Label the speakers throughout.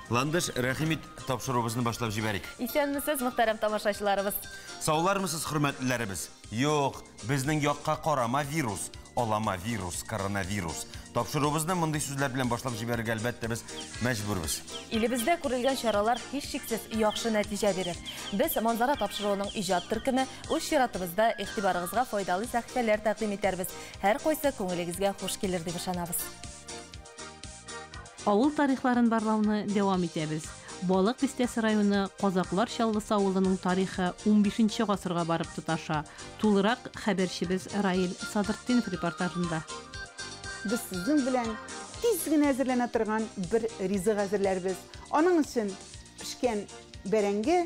Speaker 1: Ландыш, рәхимет тапшыруыбызны башлап җибәрик.
Speaker 2: Исәнмесез, мөхтәрәм тамашачыларыбыз.
Speaker 1: Саулармысыз, хөрмәтлеләребез? Юк, безнең якка карама вирус, алама вирус, коронавирус. Тапшыруыбызны мондый сүзләр белән башлап җибәрергә әлбәттә без мәҗбүрбез.
Speaker 2: Илебездә күрелгән чаралар һичшиксез яхшы нәтиҗә бирер. Без манзара тапшыруының иҗат төркеме үз чиратыбызда игътибарыгызга файдалы сәхифәләр тәкъдим итәрбез. Һәр кайсы күңелегезгә хуш килер дип ышанабыз.
Speaker 3: Авыл тарихларын барлауны дәвам итәбез. Балык Бистәсе районы Казаклар Чаллысы авылының тарихы 15-нче гасырга барып тоташа. Тулырак хәбәрчебез Раил Садыртдинов репортажында.
Speaker 4: Без сезнең белән тиз генә әзерләнә торган бер ризык әзерләрбез. Аның өчен пешкән бәрәңге,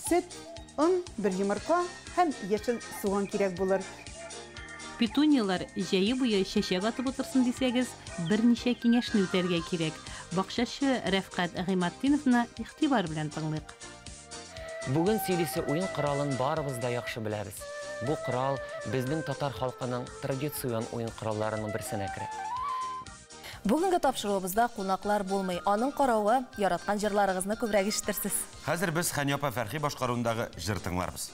Speaker 4: сөт, он, бер йомырка һәм яшел суган кирәк булыр.
Speaker 3: Петуниялар җәе буе чәчәк атып утырсын дисәгез, берничә киңәшне үтәргә кирәк. Бакчачы Рәфкать Гыйматтиновны игътибар белән тыңлыйк.
Speaker 5: Бүген сөйлисе уен коралын барыбыз да яхшы беләбез. Бу корал безнең татар халкының традицион уен коралларының берсенә керә.
Speaker 2: Бүгенге тапшыруыбызда кунаклар булмый. Аның каравы яраткан җырларыгызны күбрәк ишетерсез.
Speaker 1: Хәзер без Хәнияпа Фәрхи башкаруындагы җыр тыңларбыз.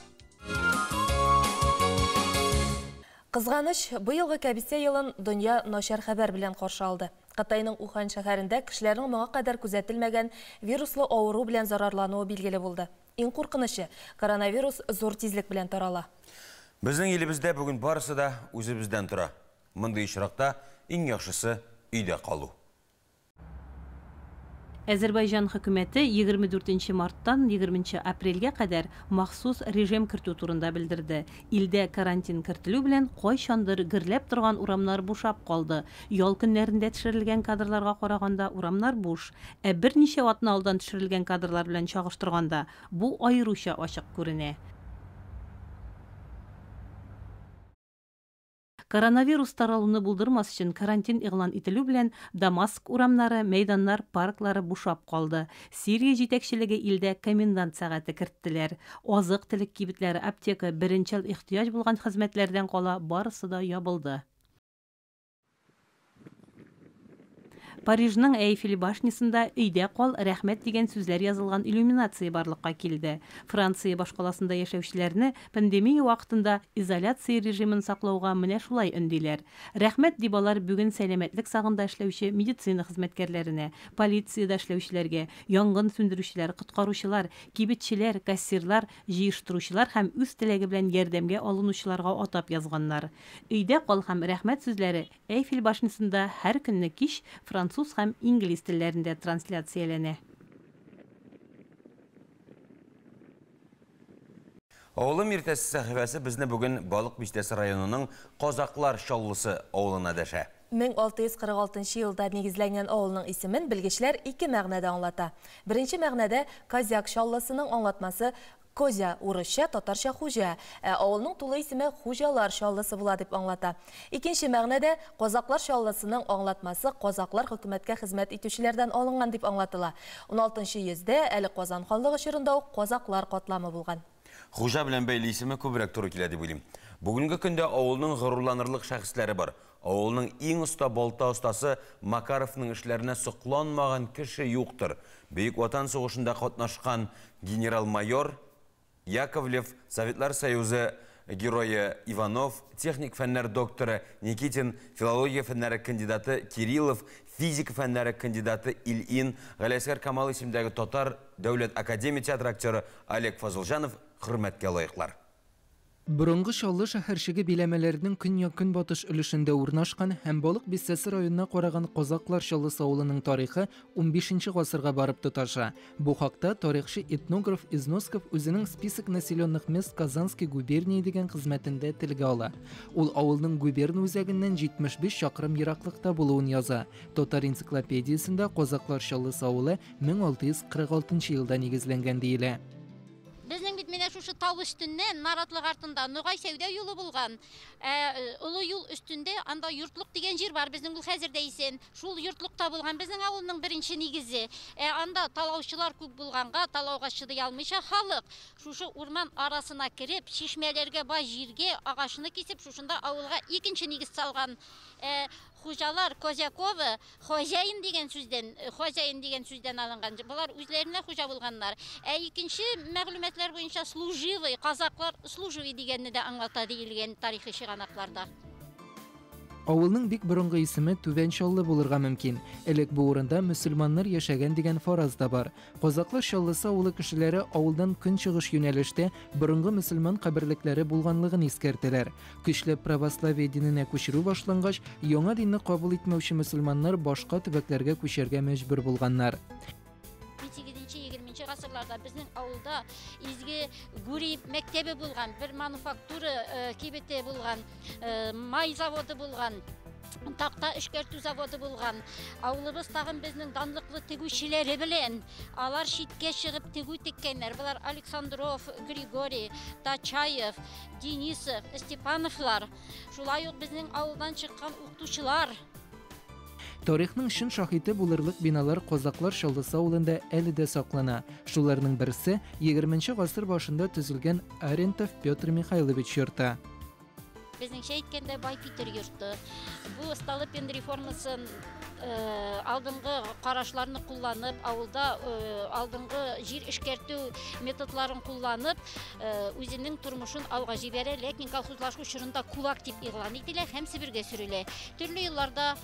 Speaker 2: Кызганыч, быелгы Кәбисә елын дөнья начар хәбәр белән каршы алды. Кытайның Ухан шәһәрендә кешеләрнең моңа кадәр күзәтелмәгән вируслы авыру белән зарарлануы билгеле булды. Иң куркынычы, коронавирус зур тизлек белән тарала.
Speaker 1: Безнең илебездә бүген барысы да үзебездән тора. Мондый очракта иң яхшысы өйдә калу.
Speaker 3: Азербайҗан хөкүмәте 24 марттан 20 апрельгә кадәр махсус режим кертү турында белдерде. Илдә карантин кертелү белән кайчандыр гөрләп торган урамнар бушап калды. Ял көннәрендә төшерелгән кадрларга караганда урамнар буш. Берничә атна алдан төшерелгән кадрлар белән чагыштырганда бу аеруча ачык күренә. Коронавирус таралуны булдырмас өчен карантин игълан ителү белән Дамаск урамнары, мәйданнар, парклары бушап калды. Сирия җитәкчелеге илдә комендант сәгате керттеләр. Азык-төлек кибетләре, аптека, беренчел ихтыяҗ булган хезмәтләрдән кала барысы да ябылды. Парижның Эйфель башнисында өйдә кал, рәхмәт дигән сүзләр язылган иллюминация барлыкка килде. Франция башкаласында яшәүчеләрне пандемия вакытында изоляция режимын саклауга менә шулай өндиләр. Рәхмәт дип алар бүген сәламәтлек сагында эшләүче медицина хезмәткәрләренә, полициядә эшләүчеләргә, янгын сүндерүчеләр, коткаручылар, кибетчеләр, кассирлар, җыештыручылар һәм үз теләге белән ярдәмгә алынучыларга атап язганнар. Өйдә кал һәм рәхмәт сүзләре Эйфель башнисында һәр көнне кич француз һәм инглиз телләрендә трансляцияләнә.
Speaker 1: Авылым иртәсе сәхифәсе безне бүген Балык Бистәсе районының Казаклар Чаллысы авылына дәшә.
Speaker 2: 1646 елда нигезләнгән авылның исемен белгечләр ике мәгънәдә аңлата. Беренче мәгънәдә Казяк Чаллысының аңлатмасы Козя урысча, татарча хуҗа. Авылның тулы исеме Хуҗалар Чаллысы була дип аңлата. Икенче мәгънәдә Казаклар Чаллысының аңлатмасы Казаклар хөкүмәткә хезмәт итүчеләрдән алынган дип аңлатыла. 16-нчы йөздә әле Казан ханлыгы чорында ук Казаклар катламы булган.
Speaker 1: Хуҗа белән бәйле исеме күбрәк туры килә дип уйлыйм. Бүгенге көндә авылның горурланырлык шәхесләре бар. Авылның иң оста балта остасы Макаровның эшләренә сокланмаган кеше юктыр. Бөек Ватан сугышында катнашкан генерал-майор Яковлев, Советлар Союзы геройы Иванов, техник фәннәр докторы Никитин, филология фәннәре кандидаты Кириллов, физика фәннәре кандидаты Ильин, Галиәсгар Камал исемендәге татар дәүләт академия театр актеры Олег Фазылжанов хөрмәткә лаеклар.
Speaker 6: Борынгы Чаллы шәһәрчеге биләмәләренең көньяк-көнбатыш өлешендә урнашкан һәм Балык Бистәсе районына караган Казаклар Чаллысы авылының тарихы 15-нче гасырга барып тоташа. Бу хакта тарихчы этнограф Износков үзенең список населенных мест Казанской губернии дигән хезмәтендә телгә ала. Ул авылның губерния үзәгеннән 75 чакрым ераклыкта булуын яза. Татар энциклопедиясендә Казаклар Чаллысы авылы 1646 елда нигезләнгән диелә.
Speaker 7: Безнең бит менә шу шушы тау үстүннен наратлык артында Нугай сәүдә юлы булган. Улы юл үстүндә анда йортлык дигән җир бар. Безнең ул хәзер дә исән. Шул йортлыкта булган безнең авылның беренче нигезе. Анда талаучылар күп булганга, талауга чыдый алмыйча халык шушы урман арасына кирип, чишмәләргә бай җиргә агашны кисеп, шушында авылга икенче нигез салган. Хуҗалар Козяковы хозяин дигән сүздән алынган. Булар үзләренә хуҗа булганнар. Икенче мәгълүматлар буенча служивый, казаклар служивый дигәнне дә аңлата диелгән тарихи чыганакларда.
Speaker 6: Авылның бик борынгы исеме Түбән Чаллы булырга мөмкин. Элек бу урында мөселманнар яшәгән дигән фараз да бар. Казаклар Чаллысы авылы кешеләре авылдан көнчыгыш юнәлештә борынгы мөселман каберлекләре булганлыгын искәртәләр. Көчләп православие диненә күчерү башлангач, яңа динне кабул итмәүче мөселманнар башка төбәкләргә күчәргә мәҗбүр булганнар.
Speaker 7: 18-20 гасырларда безнең авылда изге гури мәктәбе булган, бер мануфактура кибете булган, май заводы булган, такта эшкәртү заводы булган. Авылыбыз тагын безнең данлыклы тегүчеләре белән алар читкә чыгып тегү теккәннәр. Булар Александров, Григорий, Тачаев, Денисов, Степановлар. Шулай ук безнең авылдан чыккан укытучылар.
Speaker 6: Тарихның шын шаһиты булырлык биналар Казаклар Чаллысы авылында әле дә саклана. Шуларның берсе 20нче гасыр башында төзелгән Арентов Петр Михайлович йорты.
Speaker 7: Безнеңчә әйткәндә бай Питер йорты. Бу Столыпин реформасын алдынгы карашларны кулланып, авылда алдынгы җир эшкәртү методларын кулланып, үзенең тормышын алга җибәрә, ләкин колхозлашу чорында кулак дип игълан ителә һәм Себергә сөрелә. Төрле елларда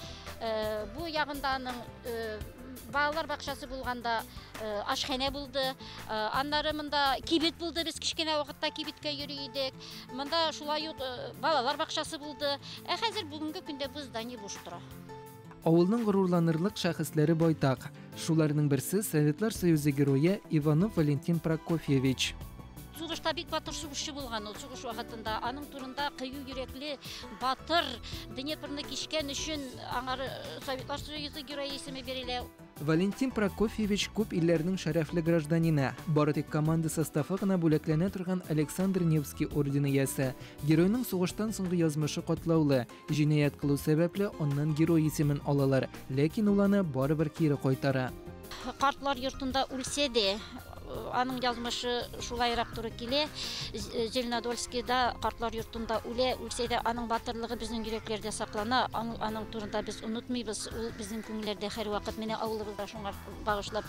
Speaker 7: бу ягынданың балалар бакчасы булганда ашхана булды. Аннары монда кибет булды. Без кичкенә вакытта кибеткә йөри идек. Монда шулай ук балалар бакчасы булды. Хәзер бүгенге көндә бу здание буш тора.
Speaker 6: Авылның горурланырлык шәхесләре байтак. Шуларның берсе Советлар Союзы герое Иванов Валентин Прокофьевич.
Speaker 7: Сугышта бик батыр сугышчы булган ул сугыш вакытында. Аның турында кыю йөрәкле батыр Днепрны кичкән өчен аңар Советлар Союзы герое исеме бирелә.
Speaker 6: Валентин Прокофьевич күп илләрнең шәрәфле гражданины. Бары тик команда составы гына бүләкләнә торган Александр Невский ордены ясә. Геройның сугыштан соңгы язмышы катлаулы. Җинаять кылу сәбәпле оннан герой исемен алалар, ләкин ул аны барыбер кире кайтара.
Speaker 7: Картлар йортында үлсә дә, аның язмышы шулайрак туры килә. Зеленодольскийда картлар йортында үлсә дә аның батырлыгы безнең йөрәкләрдә саклана. Аның турында без онытмыйбыз. Ул безнең күңелләрдә һәрвакыт менә авылыбызда шуңа багышлап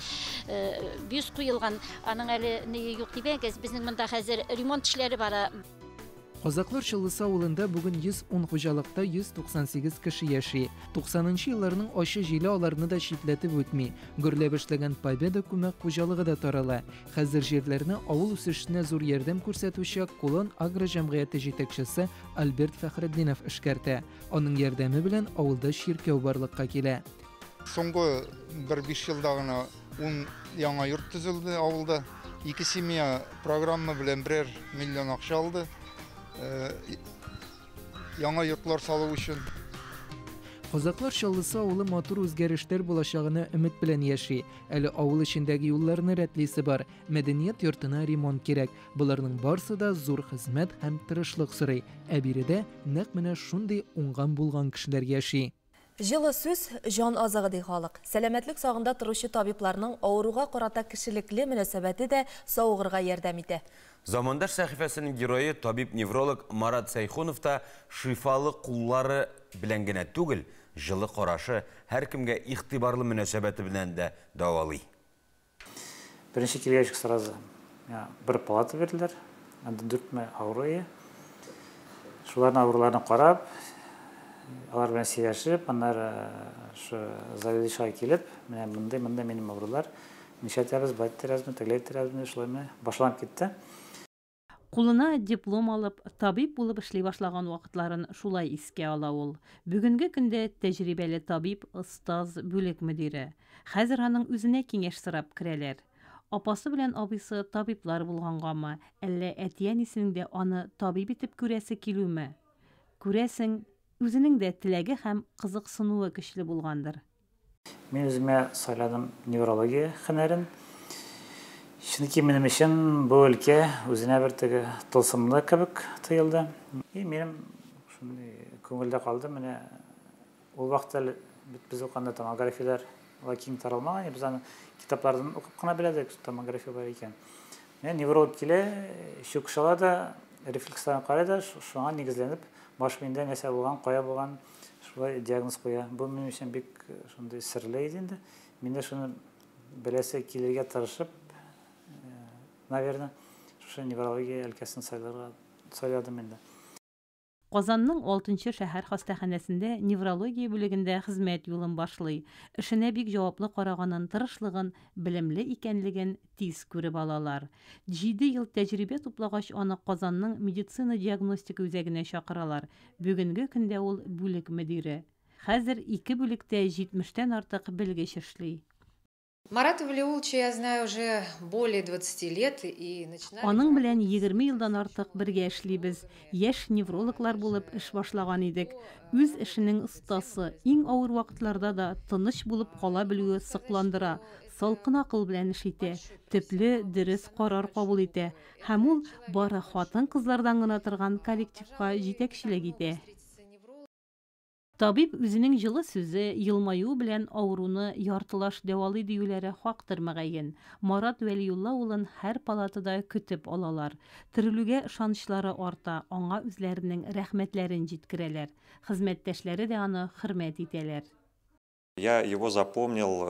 Speaker 7: бюст куелган. Аның әле ние юк дибәгез. Безнең монда хәзер ремонт эшләре бара.
Speaker 6: Казаклар Чаллысы авылында бүген 110 хуҗалыкта 198 кеше яши. 90нчы елларның ачы җиле аларны да читләтеп үтми. Гөрләп эшләгән Победа күмәк хуҗалыгы да тарала. Хәзер җирләрне авыл үсешенә зур ярдәм күрсәтүче Кулон агро җәмгыяте җитәкчесе Альберт Фәхретдинов эшкәртә. Аның ярдәме белән авылда чиркәү барлыкка килә.
Speaker 8: Соңгы 1-5 елда гына 10 яңа йорт төзелде авылда. 2 семья программа белән 1 миллион акча алды. Яңа йортлар салу өчен.
Speaker 6: Казаклар Чаллысы авылы матур үзгәрешләр булачагына өмет белән яши. Әле авыл эчендәге юлларны рәтлисе бар. Мәдәният йортына ремонт кирәк. Буларның барысы да зур хезмәт һәм тырышлык сорый. Ә биредә нәкъ менә шундый уңган булган кешеләр яши.
Speaker 2: Жылы сүз жан азыгы ди халык. Сәламәтлек сагында торучы табибларның авыруга карата кешелекле мөнәсәбәте дә сауыгырга ярдәм итә.
Speaker 1: Замандаш сәхифәсенең герое табиб-невролог Марат Сайхунов та шифалы куллары белән генә түгел, жылы карашы һәркемгә игътибарлы мөнәсәбәте белән дә дәвалый.
Speaker 9: Беренче килгәч сразу бер палата бирделәр. Анда 4 авыру. Шуларның авыруларын карап, алар белән сөйләшеп, аннары заведующийга килеп, менә мондай минем авырулар, нишәтәбез, байттерәзме, тәгләйтерәзме, шулай башланып китте.
Speaker 3: Кулына диплом алып, табиб булып эшли башлаган вакытларын шулай искә ала ул. Бүгенге көндә тәҗрибәле табиб, остаз, бүлек мөдире. Хәзер аның үзенә киңәш сорап керәләр. Апасы белән абыйсы табиблар булгангамы, әллә әтиәнисенең дә аны табиб итеп күрәсе килүме? Күрәсең, үзенең дә теләге һәм кызыксынуы көчле булгандыр.
Speaker 9: Мин үземә сайладым неврология һөнәрен. Шынки менің үшін бұл өлке өзіне бір тігі тылсымды кібік тыйылды. Менің көңілде қалды, міне ол вақытта біз оққанда томографиялар кең таралмаған, біз кітаплардан оқып қана біледік, томография бар екен. Невролог келе, шөк шалады, рефлекстарын қарайды, шоңа негізленіп, баш миында нәрсе болған, қоя болған, шулай диагноз қоя. Бұл мен үшін бек шындай сірлі еді. Менде шыны білесі келерге тырышып, наверное, шушы неврология өлкәсін сайладым менде.
Speaker 3: Qozanның 6-нчы шәһәр хастаханәсендә неврология бүлегендә хезмәт юлын башлый. Эшенә бик җаваплы караганын, тырышлыгын, белемле икәнлеген тиз күреп алалар. 7 ел тәҗрибә туплагач, аны Qozanның медицина диагностика үзәгенә чакыралар. Бүгенге көндә ул бүлек мөдире. Хәзер 2 бүлектә 70-тән артык белгеч эшли.
Speaker 10: Марата Валиуловича я знаю уже более 20 лет и начинали...
Speaker 3: Аның белән 20 елдан артык бергә эшлибез. Яшь неврологлар булып эш башлаган идек. Үз эшенең остасы, иң авыр вакытларда да тыныч булып кала белүе сыкландыра. Салкын акыл белән эш итә, төпле, дөрес карар кабул итә. Һәм ул бары хатын-кызлардан гына торган коллективка җитәкчелек итә. Табиб үзенең җылы сүзе, елмаю белән авыруны яртылаш дәвалый диюләре хактыр мөгаен. Марат Вәлиулла улын һәр палатада көтеп алалар. Терелүгә ышанычлары арта, аңа үзләренең рәхмәтләрен җиткерәләр. Хезмәттәшләре дә аны хөрмәт итәләр.
Speaker 11: Я его запомнил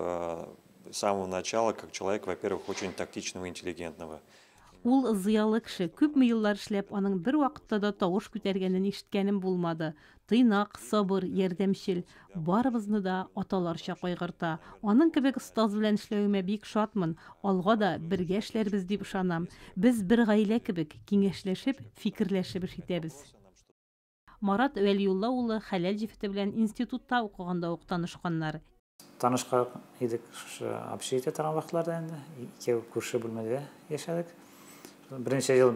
Speaker 11: с самого начала как человек, во-первых, очень тактичного и интеллигентного.
Speaker 3: Ул зыялы кеше, күпме еллар эшләп, аның бер вакытта да тавыш күтәргәнен ишеткәнем булмады. Тыйнак, сабыр, ярдәмчел, барыбызны да аталарча кайгырта. Аның кебек остаз белән эшләвемә бик шатмын. Алга да бергә эшләрбез дип ышанам. Без бер гаилә кебек киңәшләшеп, фикерләшеп эш итәбез. Марат Вәлиулла улы хәләл җифете белән институтта укыганда ук танышканнар.
Speaker 9: Танышкан идек общежитие торган вакытларда инде. Икәү күрше бүлмәдә яшәдек. Беренче ел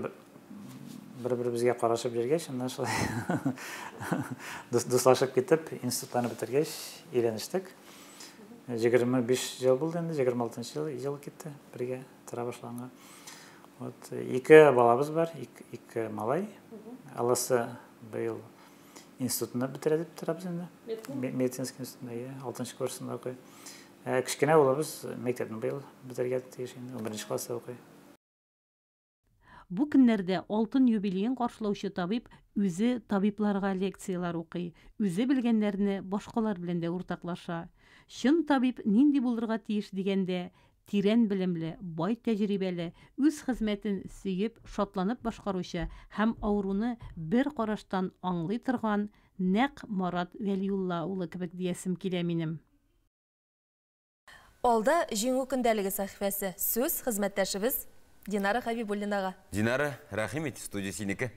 Speaker 9: бер-беребезгә карашып йөргәч, аннан шулай дуслашып китеп, институттан бетергәч, өйрәнештек. 25 ел булды инде, 26-нчы ел китте, бергә тора башлаганга. Вот 2 балабыз бар, 2 малай. Аласы быел институтны бетерә дип торабыз инде. Медицинский институтта, 6-нчы курсында укый. Кичкенә улыбыз мәктәпне быел бетергә тиеш инде, 11-нче класста укый.
Speaker 3: Бу көннәрдә алтын юбилейын каршылаучы табиб үзе табибларга лекциялар укый, үзе белгәннәрне башкалар белән дә уртаклаша. Чын табиб нинди булырга тиеш дигәндә, тирән белемле, бай тәҗрибәле, үз хезмәтен сөеп, шатланып башкаручы һәм авыруны бер караштан аңлый торган нәкъ Марат Вәлиулла улы кебек диясем килә минем.
Speaker 2: Алда җиңү көндәлеге сәхифәсе. Сүз хезмәттәшебез Динара Хабибуллинаға.
Speaker 1: Динара, рәхимет, студия синеке.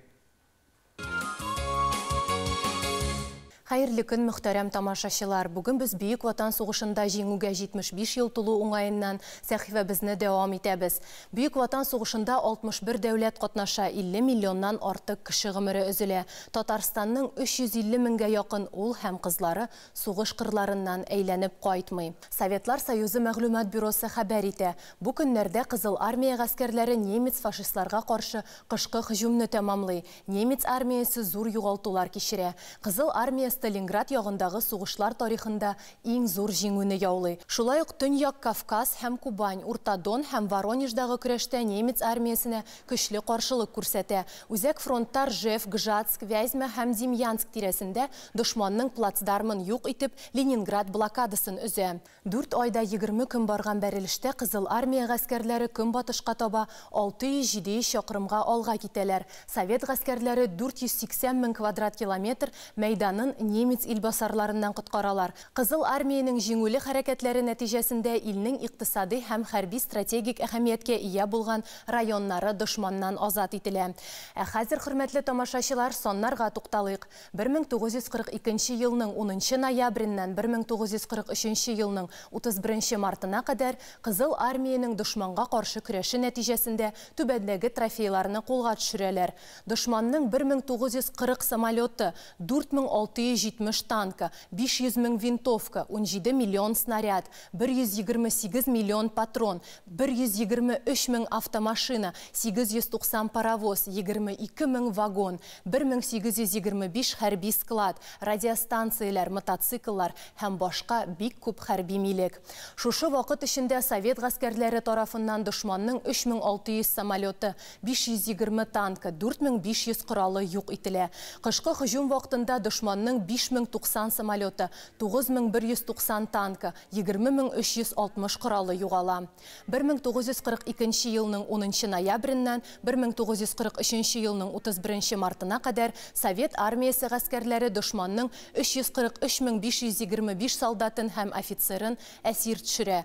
Speaker 2: Хәерле көн, мөхтәрәм тамашачылар. Бүген без Бөек Ватан сугышында җиңүгә 75 ел тулу уңаеннан сәхифәбезне дәвам итәбез. Бөек Ватан сугышында 61 дәүләт катнаша, 50 миллионнан артык кеше гомере өзелә. Татарстанның 350 меңгә якын ул һәм кызлары сугыш кырларыннан әйләнеп кайтмый. Советлар Союзы мәгълүмат бюросы хәбәр итә. Бу көннәрдә Кызыл армия гаскәрләре немец фашистларга каршы кышкы һөҗүмне тәмамлый. Немец армиясе зур югалтулар кичерә. Кызыл армия Сталинград ягындагы сугышлар тарихында иң зур җиңүне яулый. Шулай ук Төньяк Кавказ һәм Кубань, Урта Дон һәм Воронеждагы көрәштә немец армиясенә көчле каршылык күрсәтә. Үзәк фронттар Ржев, Гжатск, Вязьма һәм Демьянск тирәсендә дошманның плацдармын юк итеп Ленинград блокадасын өзә. 4 айда 20 көн барган бәрелештә Кызыл армия гаскәрләре көнбатышка таба 607 чакрымга алга китәләр. Совет гаскәрләре 480 мең квадрат километр мәйданын немец илбасарларыннан коткаралар. Кызыл армиянең җиңүле хәрәкәтләре нәтиҗәсендә илнең икътисади һәм хәрби стратегик әһәмияткә ия булган районнары дошманнан азат ителә. Хәзер, хөрмәтле тамашачылар, соннарга тукталыйк. 1942 елның 10 ноябреннән 1943 елның 31 мартына кадәр Кызыл армиянең дошманга каршы көрәше нәтиҗәсендә түбәндәге трофейларны кулга төшерәләр. Дошманның 1940 самолеты, 4600 270 танка, 500 мең винтовка, 17 миллион снаряд, 128 миллион патрон, 123 мең автомашина, 890 паровоз, 22 мең вагон, 1825 хәрби склад, радиостанциялар, мотоцикллар һәм башка бик күп хәрби милек. Шушы вакыт эчендә Совет гаскәрләре тарафыннан дошманның 3600 самолеты, 520 танка, 4500 коралы юк ителә. Кышкы һөҗүм вакытында дошманның 5090 самолеты, 9190 танка, 20360 коралы югала. 1942 елның 10 ноябреннән 1943 елның 31 мартына кадәр Совет армиясе гаскәрләре дошманның 343525 солдатын һәм офицерын әсир төшерә.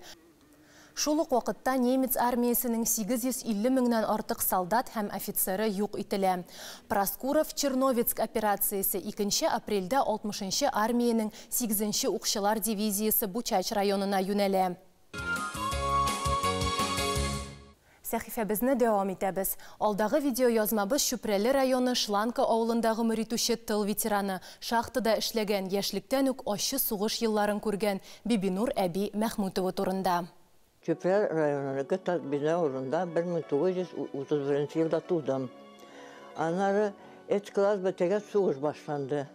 Speaker 2: Шул ук вакытта немец армиясенең 850 меңнән артык солдат һәм офицеры юк ителә. Проскуров-Черновецк операциясе 2 апрельдә 60-нчы армиянең 8-нче укчылар дивизиясе Бучач районына юнәлә. Сәхифәбезне дәвам итәбез. Алдагы видео язмабыз Шүпрәле районы Шланка авылындагы мөритүче тыл ветераны, шахтада эшләгән, яшьлектән үк ачы сугыш елларын күргән Бибинур әби Мәхмүтова турында.
Speaker 12: Шүпрәле районындагы тыл авылында 1931 елда тудым. Аннары эт класс бетегә сугыш башланды.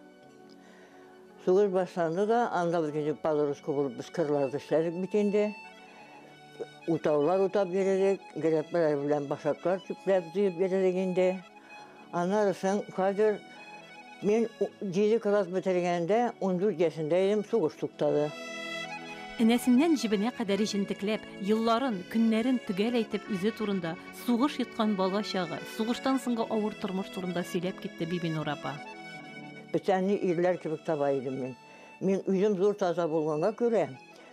Speaker 12: Сугыш башланды да, анда бергә Павловск булып без кырларда эшләдек бит инде. Утаулар утап беререк, гәрәпләр белән башаклар чүпләп җыеп беререк инде. Аннары соң хәзер мен 7 класс бетергәндә 14 яшендә идем, сугыш туктады.
Speaker 3: Энәсеннән җибенә кадәр җентекләп, елларын, көннәрен төгәл әйтеп үзе турында, сугыш йоткан бала чагы, сугыштан соңгы авыр тормыш турында сөйләп китте Бибинур апа.
Speaker 12: Бетәнне ирләр кебек таба идем мен. Мен үзем зур таза булганга күрә,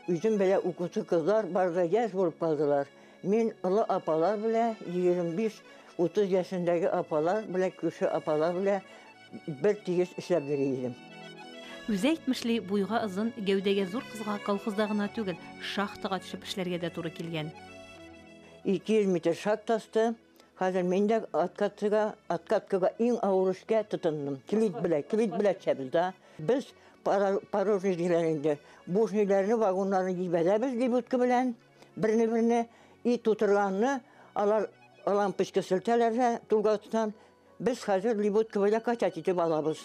Speaker 12: үзем белә укучы кызлар барда яшь булып калдылар. Мен олы апалар белә 25-30 яшендәге апалар белә, күрше апалар белә бер тигез эшләп йөридем.
Speaker 3: Үзе әйтмешли, буйга озын, гәүдәгә зур кызга колхозда гына түгел, шахтага төшеп эшләргә дә туры килгән.
Speaker 12: 200 метр шахтасы, хәзер мен дә откаткага иң авыр эшкә тотындым. Килит белә чәбелдә. Без паровозчыларны, бушниларны, вагоннарны җибәрәбез лебедка белән, берне-берне и тутырганны алар лампочка селтәләргә тургатан. Без хәзер лебедка белән качат итеп алабыз.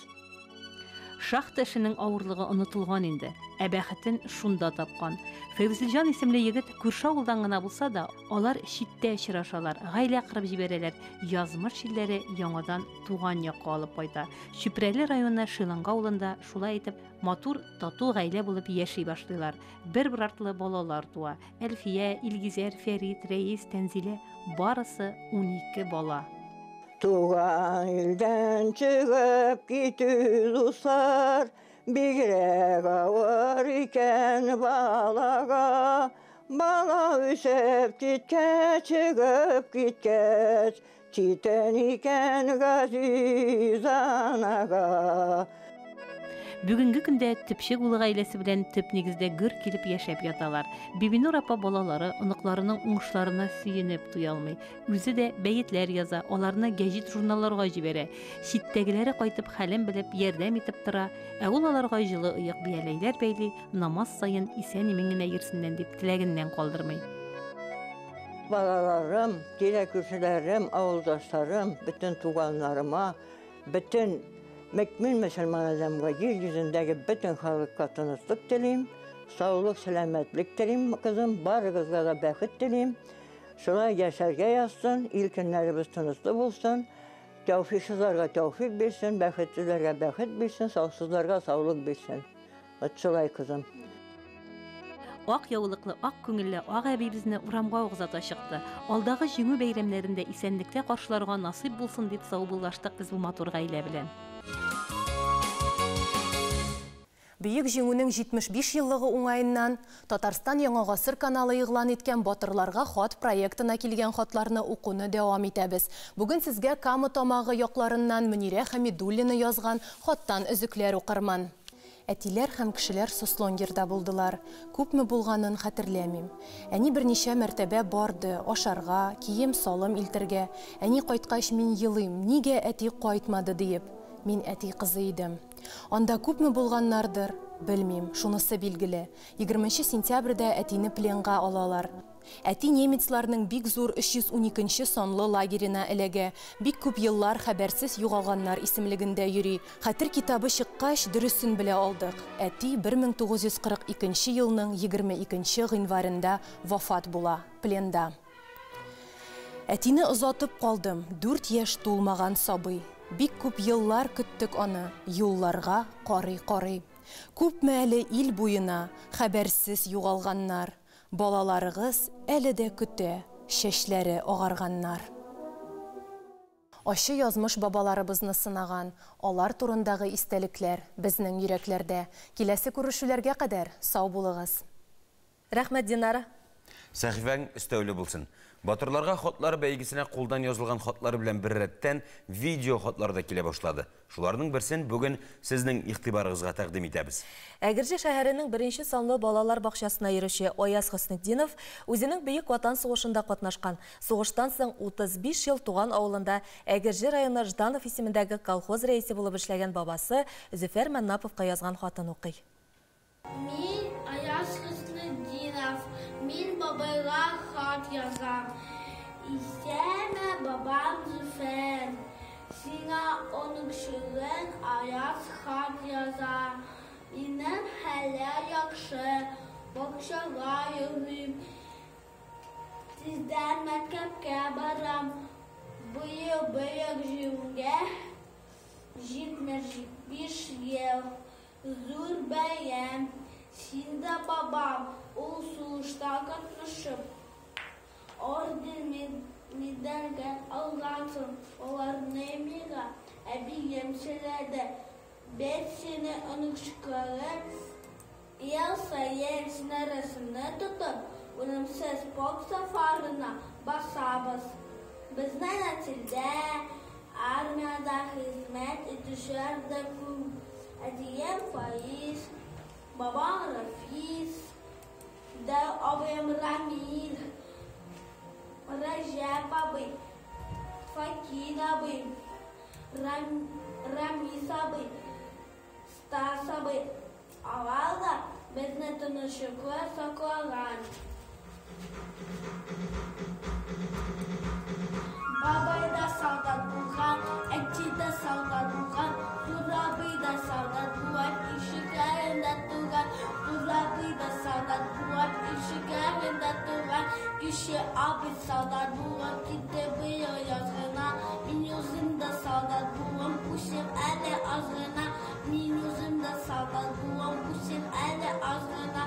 Speaker 3: Шахта эшенең авырлыгы онытылган инде, ә бәхетен шунда тапкан. Фәйзелҗан исемле егет күрше авылдан гына булса да, алар читтә очрашалар, гаилә кырып җибәрәләр, язмыш чилләре яңадан туган якка алып кайта. Шүпрәле районы Шиланга авылында шулай итеп матур, тату гаилә булып яши башлыйлар. Бер артлы балалар туа. Әлфия, Илгизәр, Фәрит, Рәис, Тәнзилә барысы 12 бала.
Speaker 12: Туган илдән чыгып китү дуслар, бигрәк авыр икән балага. Бала үсеп киткәч, чыгып киткәч, читен икән газиз анага.
Speaker 3: Бүгенге көндә төпчек улы гаиләсе белән төп нигездә гөр килеп яшәп яталар. Бибинур апа балалары, оныкларының уңышларына сөенеп туя алмый. Үзе дә бәетләр яза, аларны гәҗит журналларга җибәрә. Читтәгеләре кайтып хәлен белеп ярдәм итеп тора. Ә ул аларга җылы ыек бияләйләр бәйли, намаз сайын исән-имин генә йөрсеннән дип теләгеннән калдырмый.
Speaker 12: Балаларым, тирә-күршеләрем, авылдашларым, бөтен туганнарыма, бөтен Мәкмин мөселман адамга җир йөзендәге бөтен халыкка тынычлык телим, саулык, сәламәтлек телим, кызым, барыгызга да бәхет телим. Шулай яшәргә язсын, ил көннәребез тынычлы булсын, тәүфиксезләргә тәүфик бирсен, бәхетсезләргә бәхет бирсен, саусызларга саулык бирсен. Шулай кызым.
Speaker 3: Ак яулыклы, ак күңелле ак әбибезне урамга угызата чыкты. Алдагы җиңү бәйрәмнәрендә исәнлектә каршыларга насыйп булсын дип саубуллаштык без бу матур гаилә белән.
Speaker 2: Бөек җиңүнең 75 еллыгы уңаеннан Татарстан Яңа гасыр каналы игълан иткән батырларга хат проектына килгән хатларны укуны дәвам итәбез. Бүген сезгә Кама тамагы якларыннан Мөнирә Хәмидуллина язган хаттан өзекләр укырман. Әтиләр һәм кешеләр Сослонгерда булдылар. Күпме булганын хәтерләмим. Әни берничә мәртәбә барды, ашарга, кием салым илтергә. Әни кайткач мин елыйм, нигә әти кайтмады диеп. Мин әти кызы идем. Анда күпме булганнардыр, белмим, шунысы билгеле. 20 сентябрьдә әтине пленга алалар. Әти немецларның бик зур 312 санлы лагерина эләгә, бик күп еллар хәбәрсез югалганнар исемлегендә йөри. Хәтер китабы чыккач, дөресен белә алдык. Әти 1942 елның 22 гыйнварында вафат була, пленда. Әтине озатып калдым, 4 яшь тулмаган сабый. Бик күп еллар көттек аны, юлларга карый-карый. Күпме әле ил буена хәбәрсез югалганнар. Балаларыгыз әле дә көтә, шәчләре агарганнар. Ачы язмыш бабаларыбызны сынаган, алар турындагы истәлекләр безнең йөрәкләрдә. Киләсе күрешүләргә кадәр сау булыгыз. Рәхмәт, Динара.
Speaker 1: Сәхифәң өстәүле булсын. Батырларга хотлар бәйгесенә кулдан язылган хотлар белән бер рәттән видео хотлар да килә башлады. Шуларның берсен бүген сезнең игътибарыгызга тәкъдим итәбез.
Speaker 2: Әгерҗе шәһәренең 1-нче санлы балалар бакчасына йөрүче Аяз Хөснетдинов үзенең бөек ватан сугышында катнашкан. Сугыштан соң 35 ел туган авылында Әгерҗе районы Жданов исемендәге колхоз рәисе булып эшләгән бабасы Зөфәр Маннаповка язган хатын укый.
Speaker 13: Мин Аяз Хөснетдинов, мин бабайга хат язам. Исәме бабам Зөфәр, сиңа оның шүрен Аяз хат яза. Минем хәлләр яхшы, бакчага йөрим. Тиздән мәктәпкә барам. Быел бөек җиңгә 75 ел. Зур бәйрәм. Син дә бабам, ул сугышта катнашып. Орден медальгә алгансың, аларны миңа әбием сөйләде. Бер сине оныкшыклагы, ел сайын снарясыны тотып, үлемсез полк сафарына басабыз. Безнең нәселдә армияда хезмәт итүчеләр дә күп. Әтием Фаиз, бабам Рафис, да абыем Рамил, Рәҗәп абый, Факин абый, Рамис абый, Стас абый. Алар да безне тынычлыкка саклаган. Бабай да солдат булган, әти дә солдат булган, Турабый да солдат булган, ишекләрендә туган. Турабый да солдат булган, ишекләрендә туган. Кеше абый солдат булган, китте быел язгына. Мин үзем дә солдат булган, күсем әле азгына. Мин үзем дә солдат булган, күсем әле азгына.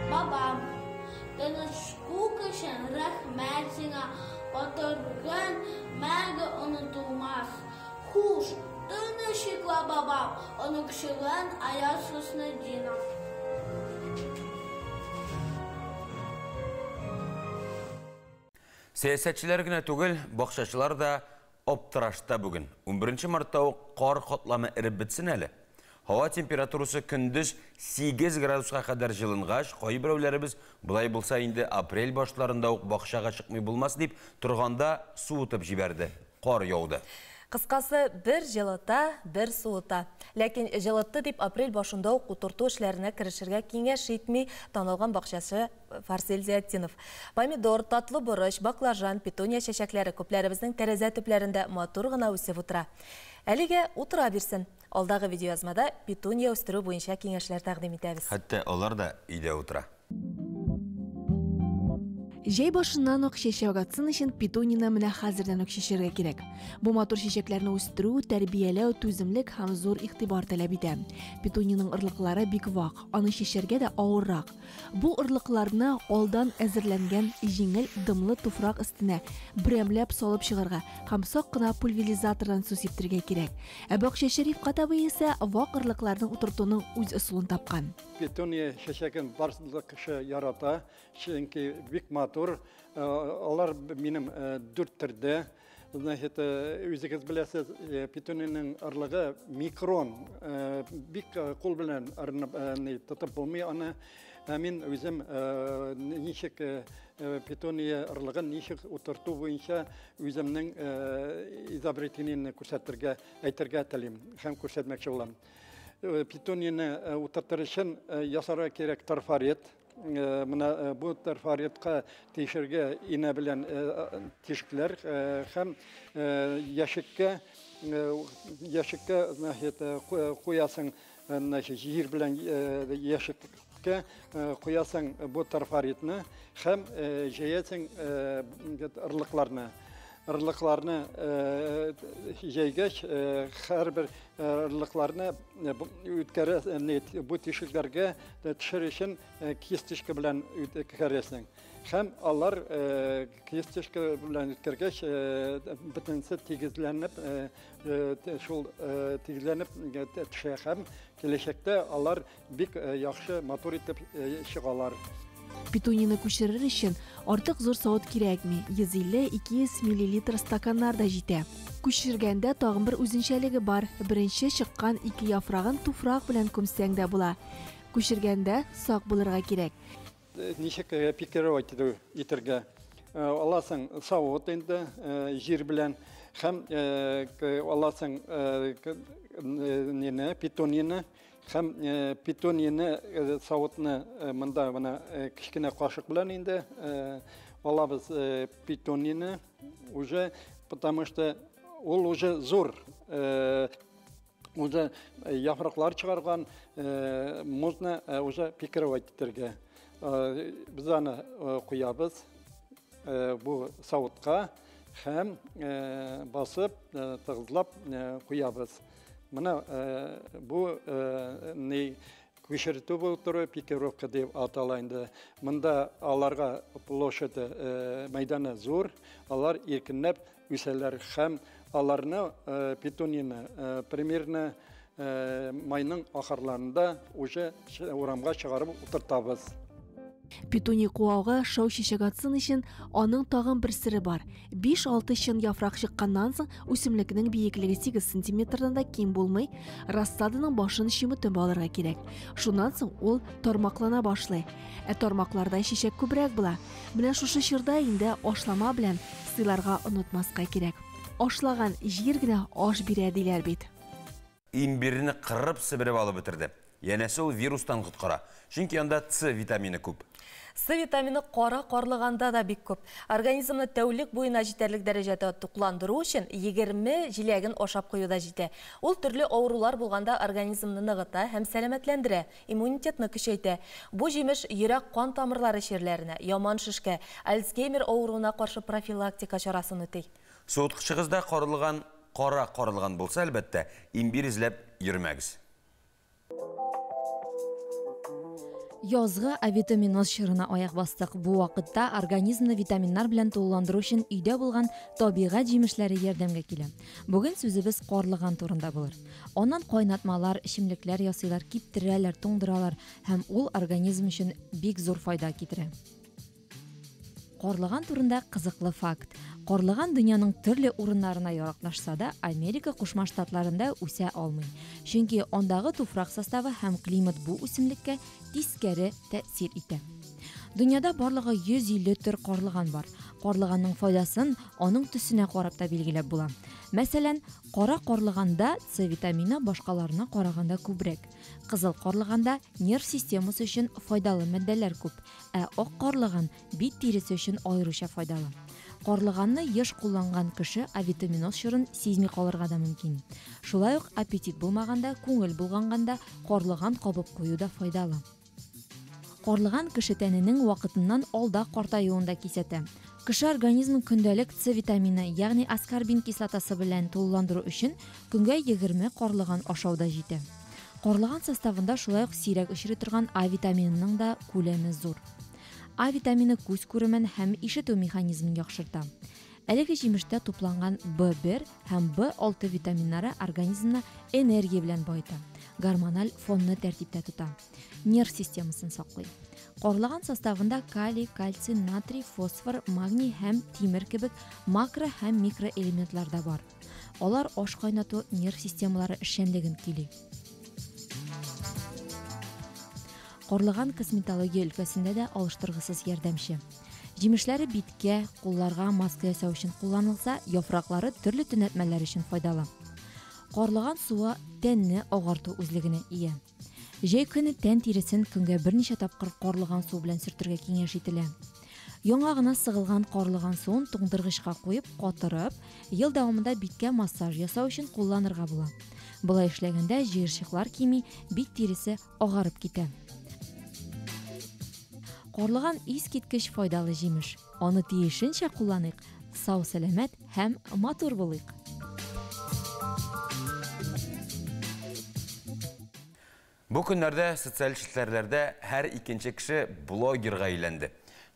Speaker 13: Бабам, тынычлык өчен рәхмәт сиңа. Батырган мәңге онытылмас. Хуш, тынычлыкла бабам, оныкшыган Аяз Хөснетдинов.
Speaker 1: Сәясәтчеләр генә түгел, бакчачылар да аптырашта бүген. 11 мартта ук кар катламы эреп бетсен әле. Һава температурасы көндез 8 градуска кадәр җылынгаш, кайберәүләребез булай булса инде апрель башларында ук бакчага чыкмый булмас дип торганда суытып җибәрде. Кар яуды.
Speaker 2: Кыскасы, бер җылыта, бер суыта. Ләкин җылытты дип апрель башында ук утырту эшләренә керешергә киңәш итми танылган бакчачы Фарсель Зиятдинов. Помидор, татлы борыч, баклажан, петуния чәчәкләре күпләребезнең тәрәзә төпләрендә матур гына үсеп утыра. Әлегә утыра бирсен. Алдагы видеоязмада петуния үстерү буенча киңәшләр тәкъдим итәбез.
Speaker 1: Хәтта алар да өйдә утыра.
Speaker 14: Җәй башыннан ук чәчәк атсын өчен петунияны менә хәзердән үк чәчәргә кирәк. Бу матур чәчәкләрне үстерү, тәрбияләү, түземлек һәм зур игътибар таләп итә. Петунияның ырлыклары бик вак, аны чәчәргә дә авыррак. Бу ырлыкларны алдан әзерләнгән җиңел дымлы туфрак өстенә бремләп салып чыгарга һәм сак кына пульверизатордан су сиптергә кирәк. Ә бакчачы Рифкат абый исә вак ырлыкларның утыртуның үз ысулын тапкан.
Speaker 15: Петуния чәчәген барлык кеше ярата, чөнки бик матур. Алар минем 4 төрдә. Значит, үзегез беләсез, питонинның арлыгы микрон, бик кул белән тотып булмый аны. Мин үзем ничек питония арлыгын ничек утырту буенча үземнең изобретениене күрсәтергә, әйтергә телим һәм күрсәтмәкче булам. Питонияны утыртыр өчен ясарга кирәк торфарет. Мына бу торфаретка тишергә инә белән тишекләр һәм яшеккә значит куясың, значит җир белән яшеккә куясың бу торфаретны һәм җәясың ырлыкларны җәйгәч һәрбер ырлыкларны үткәрәсең бу тишекләргә төшер өчен кисточка белән үткәрәсең һәм алар кисточка белән үткәргәч бөтенсе тигезләнеп шул тигезләнеп төшә һәм киләчәктә алар бик яхшы матур итеп чыгалар.
Speaker 14: Питонияны күчерер өчен артык зур савыт кирәкми, 150-200 мл стаканнарда җитә. Күчергәндә тагын бер үзенчәлеге бар. Беренче чыккан 2 яфрагын туфрак белән күмсәң дә була. Күчергәндә сак булырга кирәк.
Speaker 15: Ничек пикировать итәргә? Аласың савыт инде җир белән һәм аласың питонияны һәм питонияны савытны монда гына кичкенә кашык белән инде алабыз питонияны уже, потому что ул уже зур, уже яфраклар чыгарган, можно уже пикировать итәргә. Без аны куябыз бу савытка һәм басып тыгызлап куябыз. Мына бу не күчертү булып пикировка дип атала инде. Монда аларга площади мәйданы зур, алар иркенләп үсәләр һәм аларны питонияны примерно майның ахырларында уже урамга чыгарып утыртабыз.
Speaker 14: Питония куауга шау чәчәк атсын өчен аның тагын бер сире бар. 5-6 чын яфрак чыкканнан соң үсемлекнең биеклеге 8 см-дан да ким булмый, рассаданың башын чимитеп алырга кирәк. Шуннан соң ул тормаклана башлый. Тормакларда чәчәк күбрәк була. Менә шушы чорда инде ашлама белән сыйларга онытмаска кирәк. Ашлаган җир генә аш бирә диләр бит.
Speaker 1: Имбирне кырып сибиреп алып бетерде. Янәсе ул вирустан коткара. Чөнки анда С витамины күп.
Speaker 2: С витамины кара карлыганда да бик күп. Организмны тәүлек буена җитәрлек дәрәҗәдә тукландыру өчен 20 җиләген ашап куюда җитә. Ул төрле авырулар булганда организмны ныгыта һәм сәламәтләндерә, иммунитетны көчәйтә. Бу җимеш йөрәк кан тамырлары чирләренә, яман шишкә, Альцгеймер авыруына каршы профилактика чарасын үти.
Speaker 1: Суыткычыгызда кара карылган булса, әлбәттә, имбир изләп йөрмәгез.
Speaker 16: Язгы авитаминоз чорына аяк бастык. Бу вакытта организмны витаминнар белән тулыландыру өчен өйдә булган табигать җимешләре ярдәмгә килә. Бүген сүзебез карлыган турында булыр. Аннан кайнатмалар, эчемлекләр ясыйлар, киптерәләр, туңдыралар һәм ул организм өчен бик зур файда китерә. Карлыган турында кызыклы факт. Карлыган дөньяның төрле урыннарына яраклашса да, Америка Кушма Штатларында үсә алмый. Чөнки андагы туфрак составы һәм климат бу үсемлеккә тискәре тәэсир итә. Дөньяда барлыгы 150 төр карлыган бар. Карлыганның файдасын аның төсенә карап та билгеләп була. Мәсәлән, кара карлыганда С витамины башкаларына караганда күбрәк. Кызыл карлыганда нерв системасы өчен файдалы матдәләр күп, ак карлыган бит тересе өчен аеруча файдалы. Карлыганны еш кулланган кеше авитаминоз чорын сизми калырга да мөмкин. Шулай ук аппетит булмаганда, күңел булганда карлыган кабып кую да файдалы. Карлыган кеше тәненең вакытыннан алда картаюында кисәтә. Кеше организмын көндәлек С витамины, ягъни аскорбин кислотасы белән тулыландыру өчен көнгә 20 карлыган ашауда җитә. Карлыган составында шулай ук сирәк очрый торган А витаминының да күләме зур. А витамины күз күремен һәм ишетү механизмын яхшырта. Әлеге җимештә тупланган B1 һәм B6 витаминнары организмны энергия белән байыта. гормональ фонны тәртиптә тота. Нерв системасын саклый. Қорлаган составында калий, кальций, натрий, фосфор, магний һәм тимер кебек макро һәм микроэлементлар да бар. Алар аш кайнату нерв системалары эшчәнлеген көйли. Қорлаган косметология өлкәсендә дә алыштыргысыз ярдәмче. Җимешләре биткә, кулларга маска ясау өчен кулланылса, яфраклары төрле төнәтмәләр өчен файдалы. Қорлаган суы тәнне агарту үзлегенә ия. Җәй көне тән тиресен көнгә берничә тапкыр карлыган су белән сөртергә киңәш ителә. Яңа гына сыгылган карлыган суын туңдыргычка куеп, катырып, ел дәвамында биткә массаж ясау өчен кулланырга була. Булай эшләгәндә җыерчыклар кими, бит тиресе агарып китә. Карлыган искиткеч файдалы җимеш. Аны тиешенчә кулланыйк, сау сәламәт һәм матур булыйк.
Speaker 1: Бу көннәрдә социаль челтәрләрдә һәр икенче кеше блогерга әйләнде.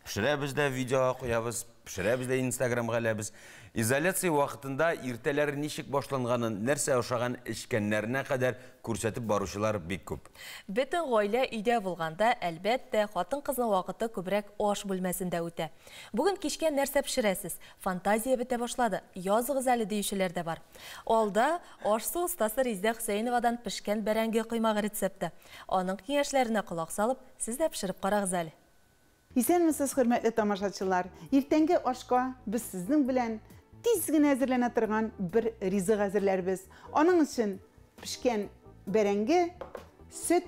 Speaker 1: Пешерәбез дә видеога куябыз, пешерәбез дә Инстаграмга эләбез. Изоляция вакытында иртәләр ничек башланганын, нәрсә ашаган, эчкәннәренә кадәр күрсәтеп баручылар бик күп.
Speaker 2: Бөтен гаилә өйдә булганда, әлбәттә, хатын-кызның вакыты күбрәк аш бүлмәсендә үтә. Бүген кичкә нәрсә пешерәсез? Фантазия бетә башлады. Языгыз әле диючеләр дә бар. Алда ашсу остасы Резидә Хөсәйновадан пешкән бәрәңге коймагы рецепты. Аның киңәшләренә колак салып, сез дә пешереп карагыз әле.
Speaker 4: Исәнмесез, хөрмәтле тамашачылар. Иртәнге ашка без сезнең белән тиз генә әзерләнә торган бер ризык әзерләрбез. Аның өчен пешкән бәрәңге, сөт,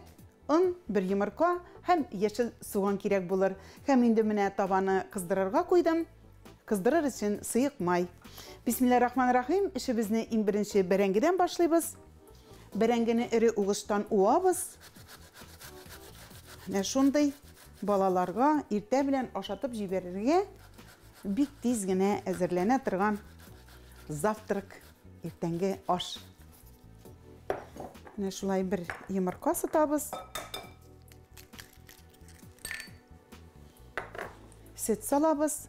Speaker 4: он, бер йомырка һәм яшел суган кирәк булыр. Һәм инде менә табаны кыздырырга куйдым. Кыздырыр өчен сыек май. Бисмиллаһир-рахманир-рахим. Эшебезне иң беренче бәрәңгедән башлыйбыз. Бәрәңгене эре угыштан уабыз. Менә шундый балаларга иртә белән ашатып җибәрергә бик тиз генә әзерләнә торган завтрак, иртәнге аш. Менә шулай бер йомырка сытабыз. Сөт салабыз.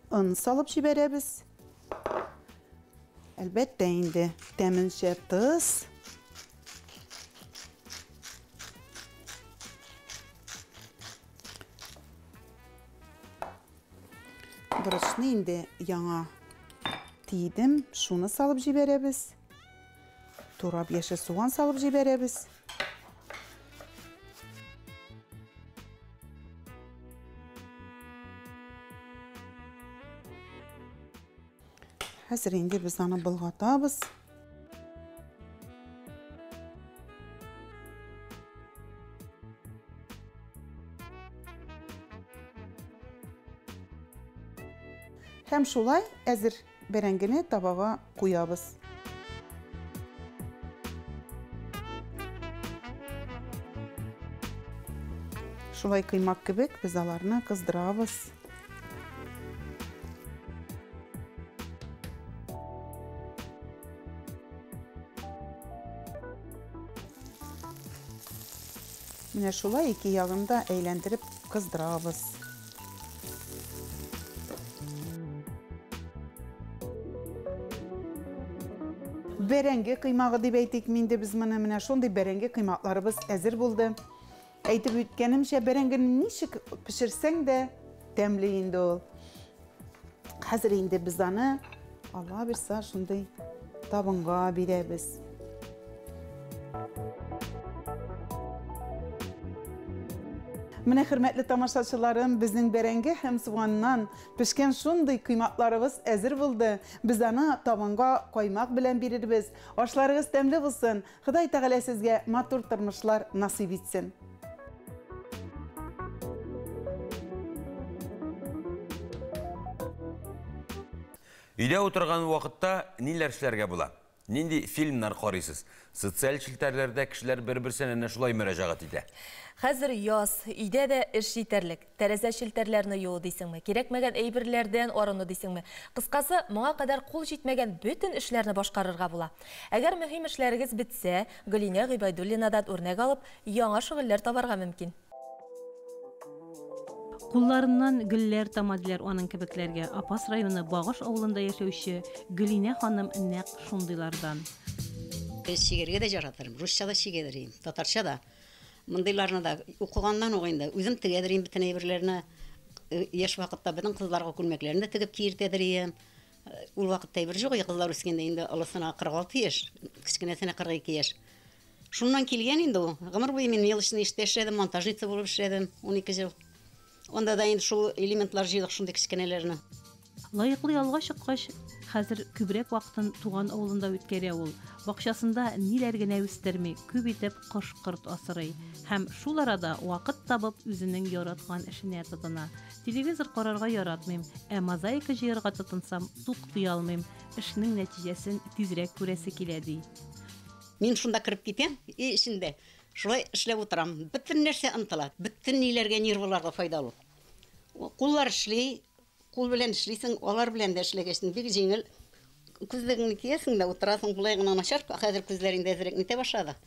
Speaker 4: Он салып җибәрәбез. Әлбәттә инде тәменчә тоз. Борычны инде яңа тидем, шуны салып җибәрәбез. Турап яшел суган салып җибәрәбез. Хәзер инде без аны болгатабыз. Һәм шулай әзер бәрәңгене табага куябыз. Шулай кыймак кебек без аларны кыздырабыз. Менә шулай ике ягында әйләндереп кыздырабыз. Бәрәңге кыймагы дип әйтик, минде без менә шундый бәрәңге кыймакларыбыз әзер булды. Әйтеп үткәнемчә, бәрәңгене ничек пешерсәң дә тәмле инде ул. Хәзер инде без аны Алла бирсә шундый табынга бирәбез. Менә хөрмәтле тамашачыларым, безнең бәрәңге һәм суганнан пешкән шундый кыймакларыбыз әзер булды. Без аны табынга каймак белән бирербез. Ашларыгыз тәмле булсын. Ходай Тәгалә сезгә матур тормышлар насыйп итсен.
Speaker 1: Өйдә утырган вакытта ниләр эшләргә була? Нинди фильмнар карыйсыз? Социаль челтәрләрдә кешеләр бер-берсенә шулай мөрәҗәгать итә.
Speaker 2: Хәзер яз, өйдә дә эш җитәрлек. Тәрәзә челтәрләрне юу дисеңме? Кирәкмәгән әйберләрдән арыну дисеңме? Кыскасы, моңа кадәр кул җитмәгән бөтен эшләрне башкарырга була. Әгәр мөһим эшләрегез бетсә, Гөлинә Гыйбайдуллинадан үрнәк алып, яңа шөгыльләр табарга мөмкин.
Speaker 3: Кулларыннан гөлләр тамадылар аның кебекләргә. Апас районы Багыш авылында яшәүче Гөлинә ханым нәкъ шундыйлардан.
Speaker 17: Шигергә дә яратырым, русча да шигерим, татарча да. Мондыйларны да укыганнан угында үзем тегәдерим бөтен әйберләрне. Яшь вакытта безнең кызларга күлмәкләрне дә тегеп киертәдерим. Ул вакытта әйбер юк, кызлар үскәндә инде алысына 46 яшь, кечкенәсенә 42 яшь. Шуннан килгән инде ул. Гомер буе мин мелочный эштә эшләдем, монтажница булып эшләдем 12 ел. Онда да инде шул элементлар җыйдык шундый кечкенәләрне.
Speaker 3: Лайыклы ялга чыккач, хәзер күбрәк вакытын туган авылында үткәрә ул. Бакчасында ниләр генә үстерми, күп итеп кош-корт асрый. Һәм шул арада вакыт табып үзенең яраткан эшенә тотына. Телевизор карарга яратмыйм, мозаика җыярга тотынсам, туктый алмыйм. Эшнең нәтиҗәсен тизрәк күрәсе килә ди.
Speaker 17: Мин шунда кирип китәм, ичендә. Шулай эшләп утырам. Бөтен нәрсә ынтыла. Бөтен ниләргә нервларга файдалы. Куллар эшли, кул белән эшлисең, алар белән дә эшләгәчтен бик җиңел. Күзлегеңне киясең дә утырасың, булай гына начар, хәзер күзләреңдә әзрәк нитә башлады.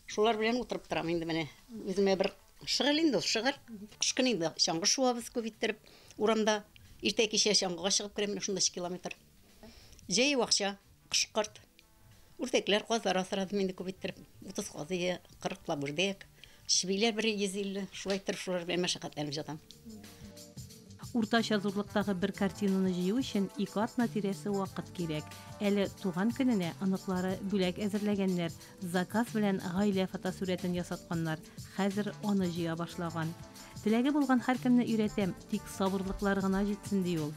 Speaker 17: Шулар белән утырып торам инде менә. Үземә бер шыгыл инде, шыгыр. Кышкын инде, чаңгы шуабыз күп иттереп, урамда иртә кичә чаңгыга чыгып керәм, шунда 2 километр. Җәй вакча, кышкырт. Үрдәкләр казлар асрадым инде күп иттереп, 30 казыя, 40 лабырдек, шибиләр 150, шулай иттереп шулар белән мәшәкатьләнеп җатам.
Speaker 3: Уртача зурлыктагы бер картинаны җыю өчен 2 атна тирәсе вакыт кирәк. Әле туган көненә аныклары бүләк әзерләгәннәр, заказ белән гаилә фотосурәтен ясатканнар. Хәзер аны җыя башлаган. Теләге булган һәркемне өйрәтәм, тик сабырлыклар гына җитсен ди ул.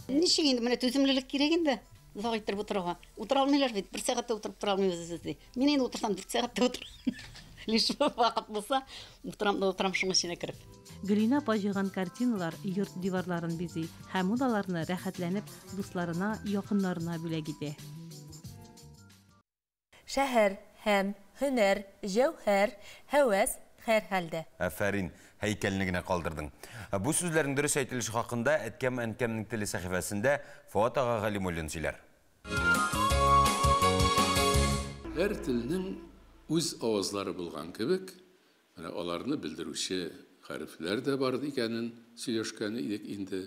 Speaker 17: Ничек инде менә түземлелек кирәк инде. Озак иттереп утырырга. Утыра алмыйлар бит, 1 сәгатьтә утырып тора алмыйбыз. Мин инде утырсам 4 сәгатьтә утырам. Лиш вакыт булса, утырам шуның эченә кереп.
Speaker 3: Гөлинә апа җыйган картиналар йорт диварларын бизи һәм аларны рәхәтләнеп дусларына, якыннарына бүләк итә.
Speaker 2: Шәһәр һәм һөнәр, җәүһәр, һәвәс һәр хәлдә.
Speaker 1: Афәрин, һәйкәлне генә калдырдың. Бу сүзләрнең дөрес әйтелеше хакында әткәм-әнкәмнең теле сәхифәсендә Фуат ага Галимуллин сөйләр.
Speaker 18: Һәр телнең үз авазлары булган кебек, менә аларны белдерүче хәрефләр дә бар икәнен сөйләшкәне идек инде.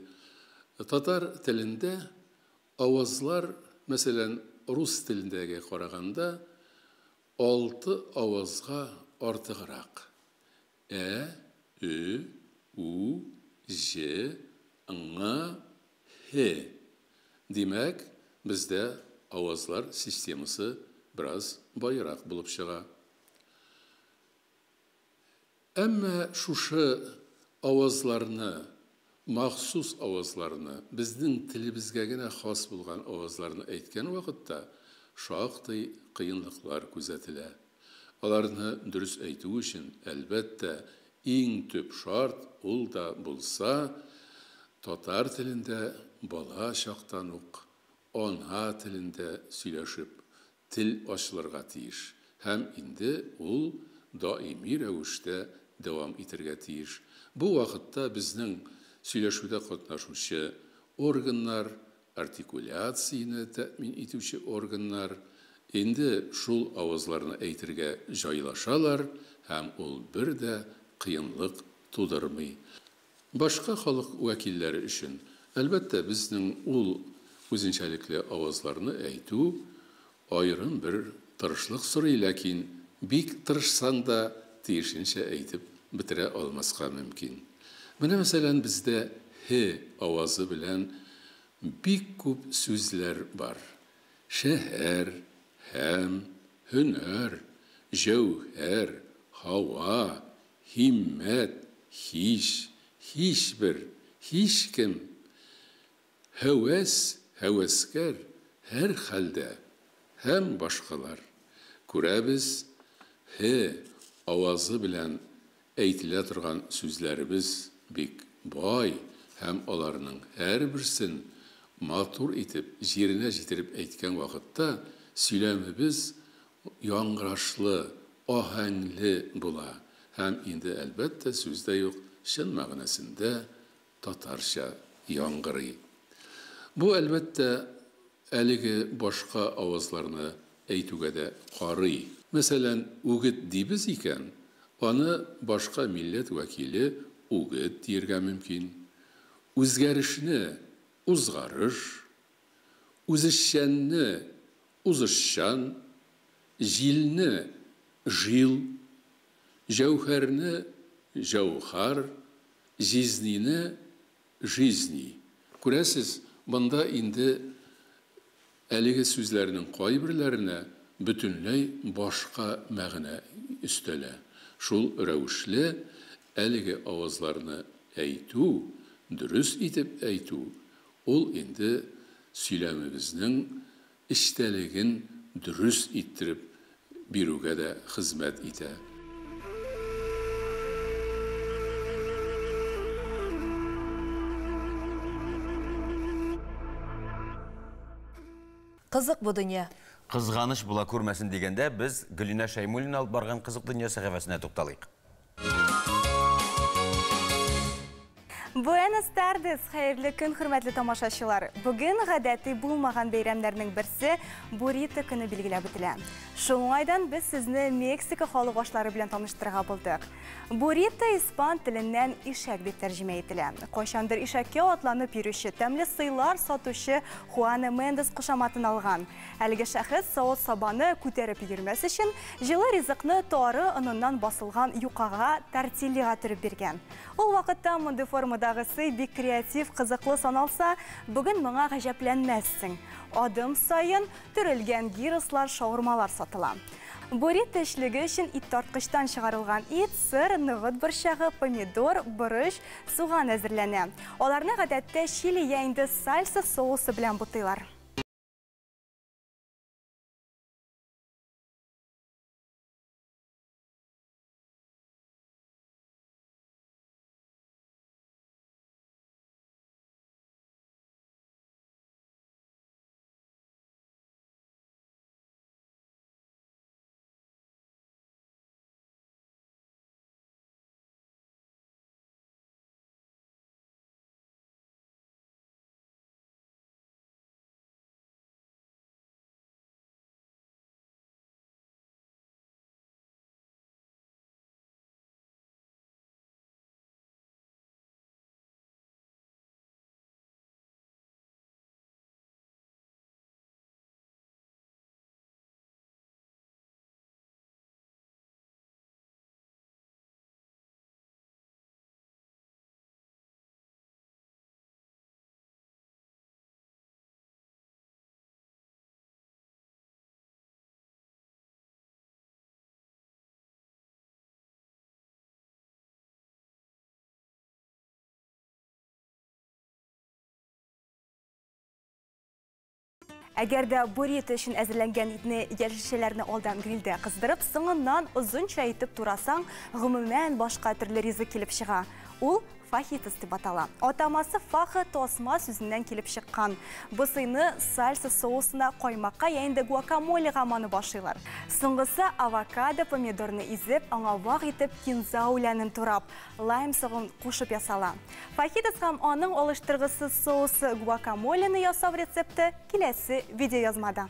Speaker 18: Татар телендә авазлар, мәсәлән, рус телендәге караганда 6 авазга артыграк. Ә, Ü, U, J, Ң, Х. Димәк, бездә авазлар системасы biraz байрак булып чыга. Әмма шушы авазларны, махсус авазларны, безнең телебезгә генә хас булган авазларны әйткән вакытта шактый кыенлыклар күзәтелә. Аларны дөрес әйтү өчен, әлбәттә, иң төп шарт ул да булса, татар телендә бала чактан ук ана телендә сөйләшеп, тел ачылырга тиеш. Һәм инде ул даими рәвештә дәвам итәргә тиеш. Бу вакытта безнең сөйләшүдә катнашучы органнар, артикуляцияне тәэмин итүче органнар инде шул авазларны әйтергә җайлашалар, һәм ул бер дә кыенлык тудырмый. Башка халык вәкилләре өчен, әлбәттә, безнең ул үзенчәлекле авазларны әйтү айрым бер тырышлык сорый, ләкин бик тырышсаң да тиешенчә әйтеп бетерә алмаска мөмкин. Менә мәсәлән, бездә Х авазы белән бик күп сүзләр бар. Шәһәр, һәм, һөнәр, җәүһәр, һава, himmet, hiç, hiçbir, hiç kim, heves, heveskar, her halde, hem başkalar. Күрәбез, авазы белән әйтелә торган сүзләребез бик бай, һәм аларның һәрберсен матур итеп, җиренә җитереп әйткән вакытта сөйләмебез яңгырашлы, аһәңле була. Һәм инде әлбәттә сүздә юк, чын мәгънәсендә татарча яңгырый. Бу әлбәттә әлеге башка авазларны әйтүгә дә карый. Мәсәлән, үгет дибез икән, аны башка милләт вәкиле үгіт дерге мүмкін. Үзгәрішні ұзғарыш, үзішшәнні ұзышшан, жилні жил, жауһарны жауһар, жизнені жизни. Күрәсіз, бұнда инде әлігі сүзләрінің қайбірләріне бүтінләй башқа мәғіне үстелі. Шул рәушлі әлігі авазларны әйту, дұрыс итеп әйту, ол инде сөйләмебезнең іштәлігін дұрыс иттіріп беруге дә хезмәт итә.
Speaker 2: Қызық bu dünya.
Speaker 1: Қызғаныш була күрмәсен дегенде, біз Гүлина Шаймуллина алып барған қызық дүния сәхифәсенә тукталыйк.
Speaker 19: Буэнос тардес, хәерле көн, хөрмәтле тамашачылар. Бүген гадәти булмаган бәйрәмнәрнең берсе Буррито көне билгеләп үтелә. Шуңайдан без сезне Мексика халык ашлары белән таныштырырга булдык. Буррито испан теленнән ишәк дип тәрҗемә ителә. Кайчандыр ишәккә атланып йөрүче тәмле сыйлар сатучы Хуана Мендес кушаматын алган. Әлеге шәхес савыт сабаны күтәреп йөрмәс өчен җылы ризыкны тары оныннан басылган юкага тортильяга төреп биргән. Ул вакытта мондый формадагысы бик креатив, кызыклы саналса, бүген моңа гаҗәпләнмәссең. Адым сайын төрелгән гирослар, шаурмалар сатыла. Буррито эшлеге өчен ит тарткычтан чыгарылган ит, сыр, ныгыт борчагы, помидор, борыч, суган әзерләнә. Аларны гадәттә чили яңды сальса соусы белән бутыйлар. Әгәр дә буррито өчен әзерләнгән итне яшелчәләрне алдан грилдә кыздырып, соңыннан озынча итеп турасаң, гомумән башка төрле ризык килеп чыга. Ул фахитос дип атала. Атамасы фахы тосма сүзеннән килеп чыккан. Бу сыйны сальса соусына, каймакка яңды гуакамолега маны башлыйлар. Соңгысы авокадо, помидорны изеп, аңа вак итеп кинза үләнен турап, лайм сыгын кушып ясала. Фахитос һәм аның алыштыргысы соусы гуакамолены ясау рецепты киләсе видеоязмада.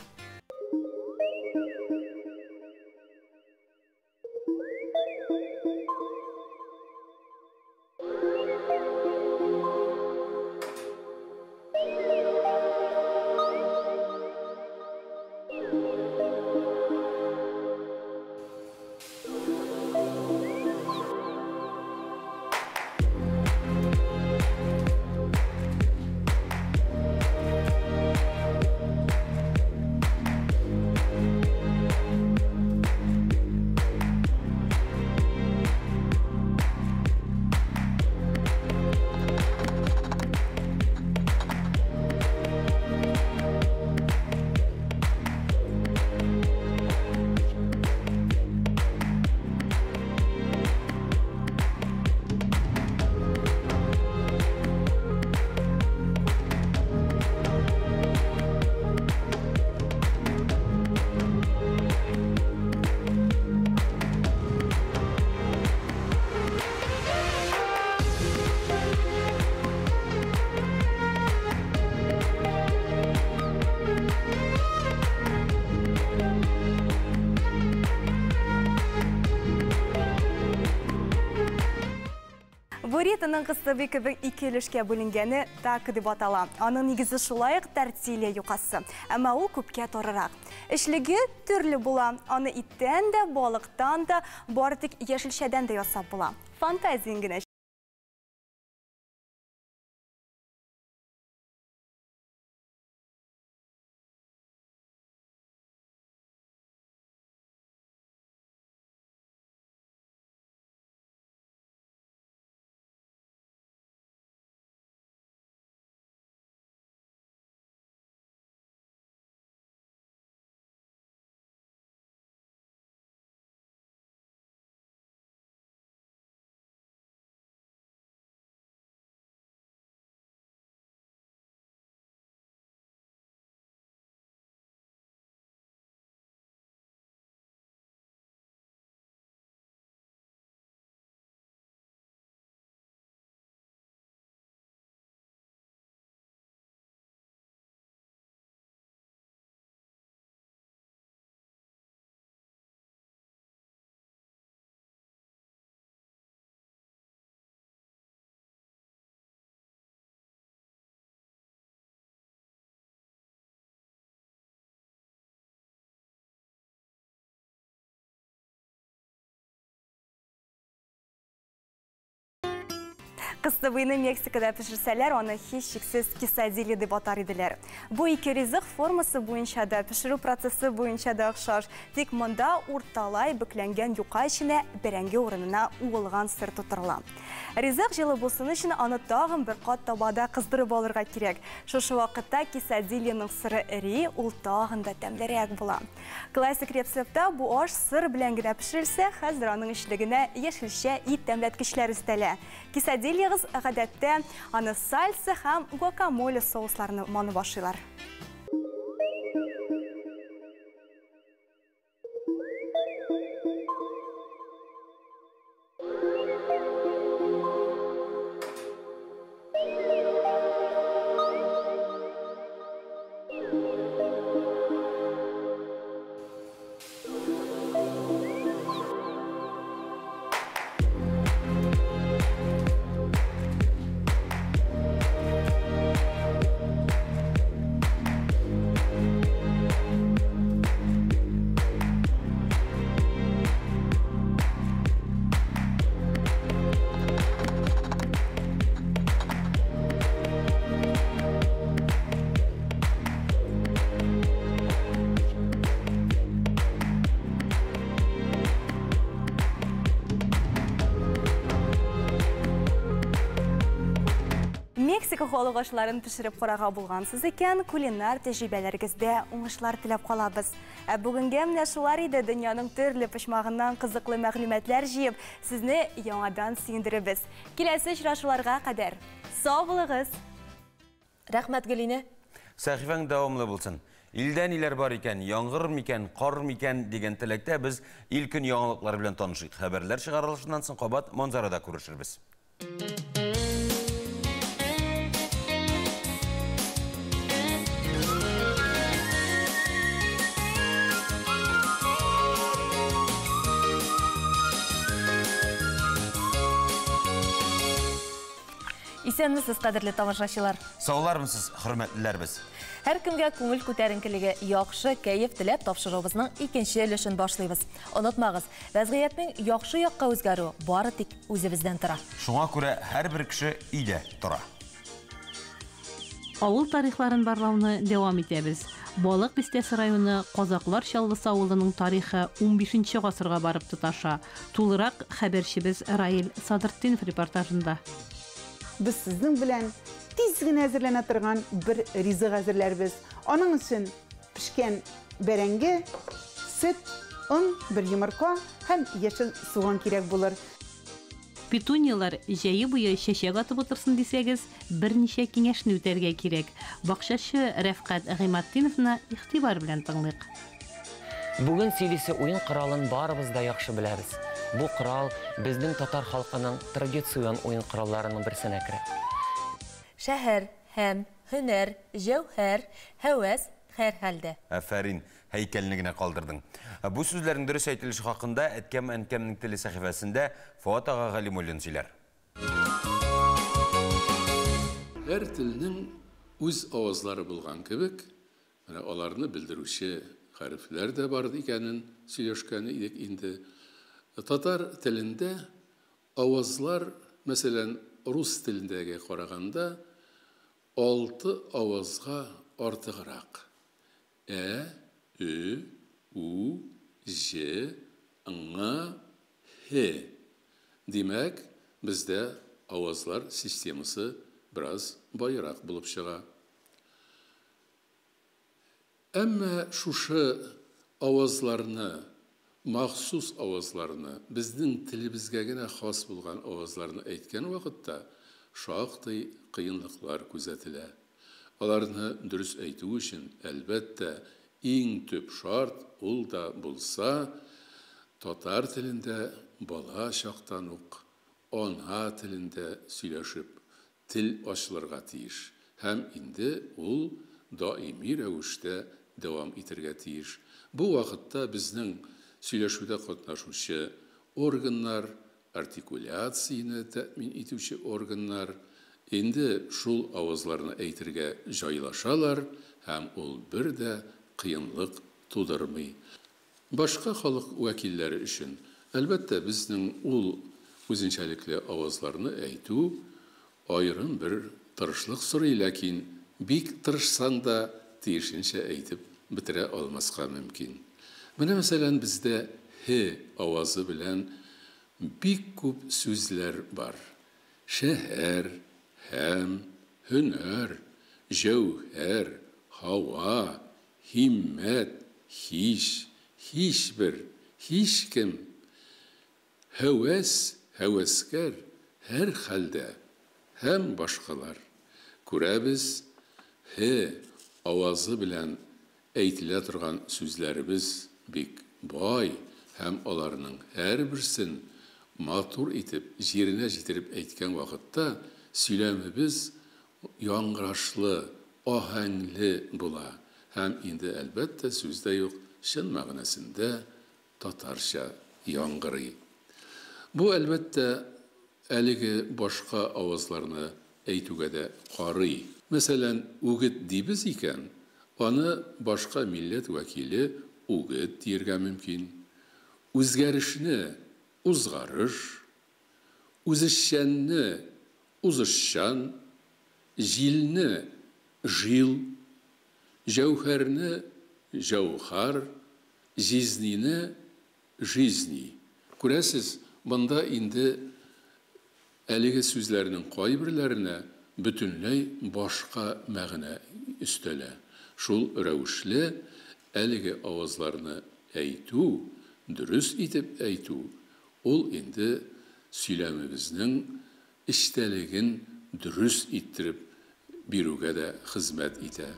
Speaker 19: Бу ритының кысыбы кебек ике өлешкә бүленгәне так дип атала. Аның нигезе шулай ук тәртиле юкасы. Әмма ул күпкә тарырак. Эшлеге төрле була. Аны иттән дә, балыктан да, бары тик яшелчәдән дә ясап була. Фантазияң генә. Кыстыбыйны Мексикада пешерсәләр, аны һичшиксез кисадили дип атар иделәр. Бу ике ризык формасы буенча да, пешерү процессы буенча да охшаш. Тик монда урталай бөкләнгән юка эченә бәрәңге урынына уылган сыр тутырыла. Ризык җылы булсын өчен аны тагын бер кат табада кыздырып алырга кирәк. Шушы вакытта кисадилиның сыры эри, ул тагын да тәмлерәк була. Классик рецептта бу аш сыр белән генә пешерелсә, хәзер аның эчлегенә яшелчә, ит тәмләткечләр өстәлә. Кисадилия гадәттә аны сальса һәм гуакамоле соусларны маны башлыйлар. Мексика халык ашларын пешереп карарга булгансыз икән, кулинар тәҗрибәләрегездә уңышлар теләп калабыз. Бүгенгә менә шулар иде, дөньяның төрле почмагыннан кызыклы мәгълүматлар җыеп, сезне яңадан сөендеребез. Киләсе очрашуларга кадәр сау булыгыз.
Speaker 2: Рәхмәт, Гөлинә.
Speaker 1: Сәхифәң дәвамлы булсын. Илдән иләр бар икән, яңгыр микән, кар микән дигән теләктә без ил көн яңалыклары белән танышыйк. Хәбәрләр чыгарылышыннан соң кабат манзарада күрешербез.
Speaker 2: Исәнмесез, кадерле тамашачылар.
Speaker 1: Саулармысыз, хөрмәтлеләр без.
Speaker 2: Һәр кемгә күңел күтәренкелеге, яхшы кәеф теләп тапшырыбызның икенче өлешен башлыйбыз. Онытмагыз, вазгыятьнең яхшы якка үзгәрү бары тик үзебездән тора.
Speaker 1: Шуңа күрә һәрбер кеше өйдә тора.
Speaker 3: Авыл тарихларын барлауны дәвам итәбез. Балык бистәсе районы Казаклар Чаллысы авылының тарихы 15-нче гасырга барып тоташа. Тулырак хәбәрчебез Раил Садыртдинов репортажында.
Speaker 4: Biz sizin белән тиз генә әзерләнә торган бер ризык әзерләрбез. Аның өчен пешкән бәрәңге, сөт, un, бер йомырка һәм яшел суган кирәк булыр.
Speaker 3: Петуниялар җәе буе чәчәк атып утырсын дисәгез, берничә киңәшне үтәргә кирәк. Бакчачы Рәфкать Гыйматтиновны игътибар белән тыңлыйк.
Speaker 5: Бүген сөйлисе уен коралын барыбыз да яхшы беләбез. Бу корал безнең татар халкының традицион уен коралларының берсенә керә.
Speaker 2: Шәһәр һәм һөнәр, җәүһәр, һәвәс һәр хәлдә.
Speaker 1: Афәрин, һәйкәлне генә калдырдың. Бу сүзләрнең дөрес әйтелеше хакында Әткәм Әнкәмнең теле сәхифәсендә Фуат ага Галимуллин сөйләр.
Speaker 18: Әр тілнің үз авазлары булган кебек, менә аларны белдерүче хәрефләр дә бар икәнен сөйләшкәне идек инде. Татар телендә авазлар, мәсәлән, рус телендәге караганда 6 авазга артыграк. Ө, у, ж, ң, х. Димәк, бездә авазлар системасы biraz bayrak bulup çığa. Әмма шушы авазларны, махсус авазларны, безнең телебезгә генә хас булган авазларны әйткән вакытта шактый кыенлыклар күзәтелә. Аларны дөрес әйтү өчен, әлбәттә, иң төп шарт ул да булса, татар телендә бала чактан ук ана телендә сөйләшеп тел ачылырга тиеш. Һәм инде ул даими рәвештә дәвам итәргә тиеш. Бу вакытта безнең сөйләшүдә катнашучы органнар, артикуляцияны тәэмин итүче органнар инде шул авазларны әйтергә җайлашалар, һәм ул бер дә кыенлык тудырмый. Башка халык вәкилләре өчен, әлбәттә, безнең ул үзенчәлекле авазларны әйтү аерым бер тырышлык сорый, ләкин бик тырышсаң да тиешенчә әйтеп бетерә алмаска мөмкин. Менә мәсәлән, бездә х авазы белән бик күп сүзләр бар. Шәһәр, һәм, һөнәр, җәүһәр, һава, һиммәт, һич, һичбер, һичкем, һәвәс, һәвәскәр, һәр хәлдә, һәм башкалар. Күрәбез, х авазы белән әйтелә торган сүзләребез бик бай, һәм аларның һәрберсен матур итеп, җиренә җитереп әйткән вакытта сөйләмебез яңгырашлы, аһәңле була. Һәм инде әлбәттә сүздә юк, чын мәгънәсендә татарча яңгырый. Бу әлбәттә әлеге башка авазларны әйтүгә дә карый. Мәсәлән, үгет дибез икән, аны башка милләт вәкиле үгет диергә мөмкин. Үзгәрешне узгарыш, үзешчәнне узышчан, җилне жил, җәүһәрне җәүһәр, җизнине жизни. Күрәсез, бында инде әлеге сүзләрнең кайберләренә бөтенләй башка мәгънә өстәлә. Шул рәвешле әлеге авазларны әйтү, дөрес итеп әйтү, ул инде сөйләмебезнең эчтәлеген дөрес иттереп бирүгә дә хезмәт итә.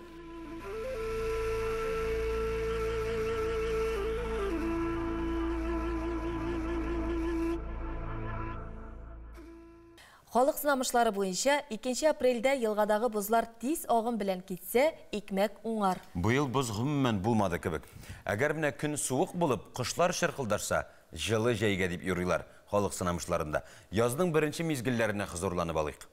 Speaker 2: Халык сынамышлары буенча 2 апрельдә елгадагы бузлар тиз агым белән китсә, икмәк уңар.
Speaker 1: Быел боз гомумән булмады кебек. Әгәр менә көн суык булып, кышлар шыркылдарса, жылы җәйгә дип йөриләр халык сынамышларында. Язның беренче мизгелләренә хозурланып алыйк.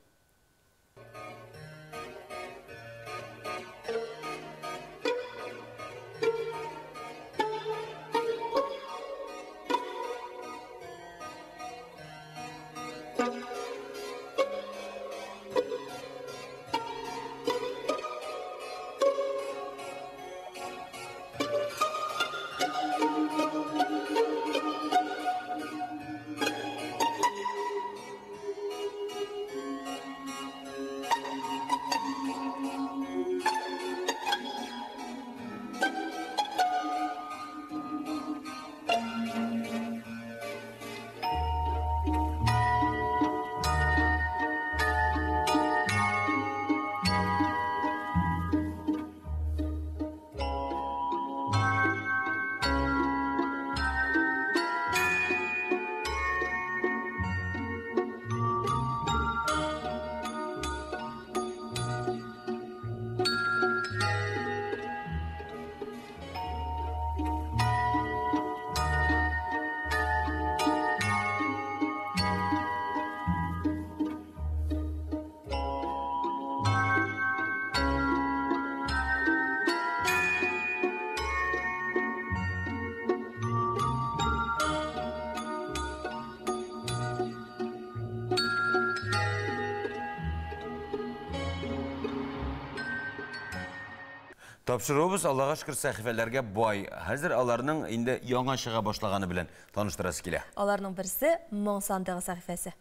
Speaker 1: Тапшырыбыз Аллаға шүкір сәхифәләргә бай. Хәзер аларның инде яңа чыга башлаганы белән таныштырасы килә.
Speaker 2: Аларның берсе моң сандыгы сәхифәсе.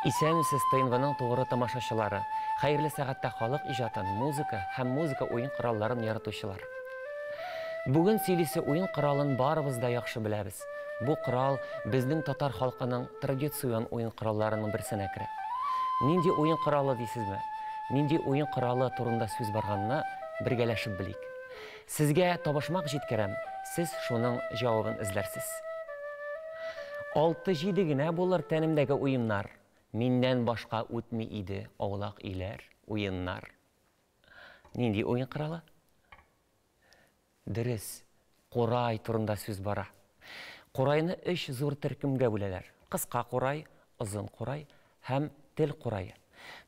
Speaker 5: Исәнмесез ТНВ-ның тугры тамашачылары. Хәерле сәгатьтә халык иҗатын, музыка һәм музыка уен коралларын яратучылар. Бүген сөйлисе уен коралын барыбыз да яхшы беләбез. Бу корал безнең татар халкының традицион уен коралларының берсенә керә. Нинди уен коралы дисезме? Нинди уен коралы турында сүз барганына бергәләшеп белик. Сезгә табышмак җиткерәм, сез шуның җавабын эзләрсез. 6-7 генә булыр тәнемдәге уеннар. Миннән башка үтми иде аулак иләр, уеннар. Нинди уен коралы? Дөрес, курай турында сүз бара. Курайны 3 зур төркемгә бүләләр. Кыска курай, озын курай һәм тел курайы.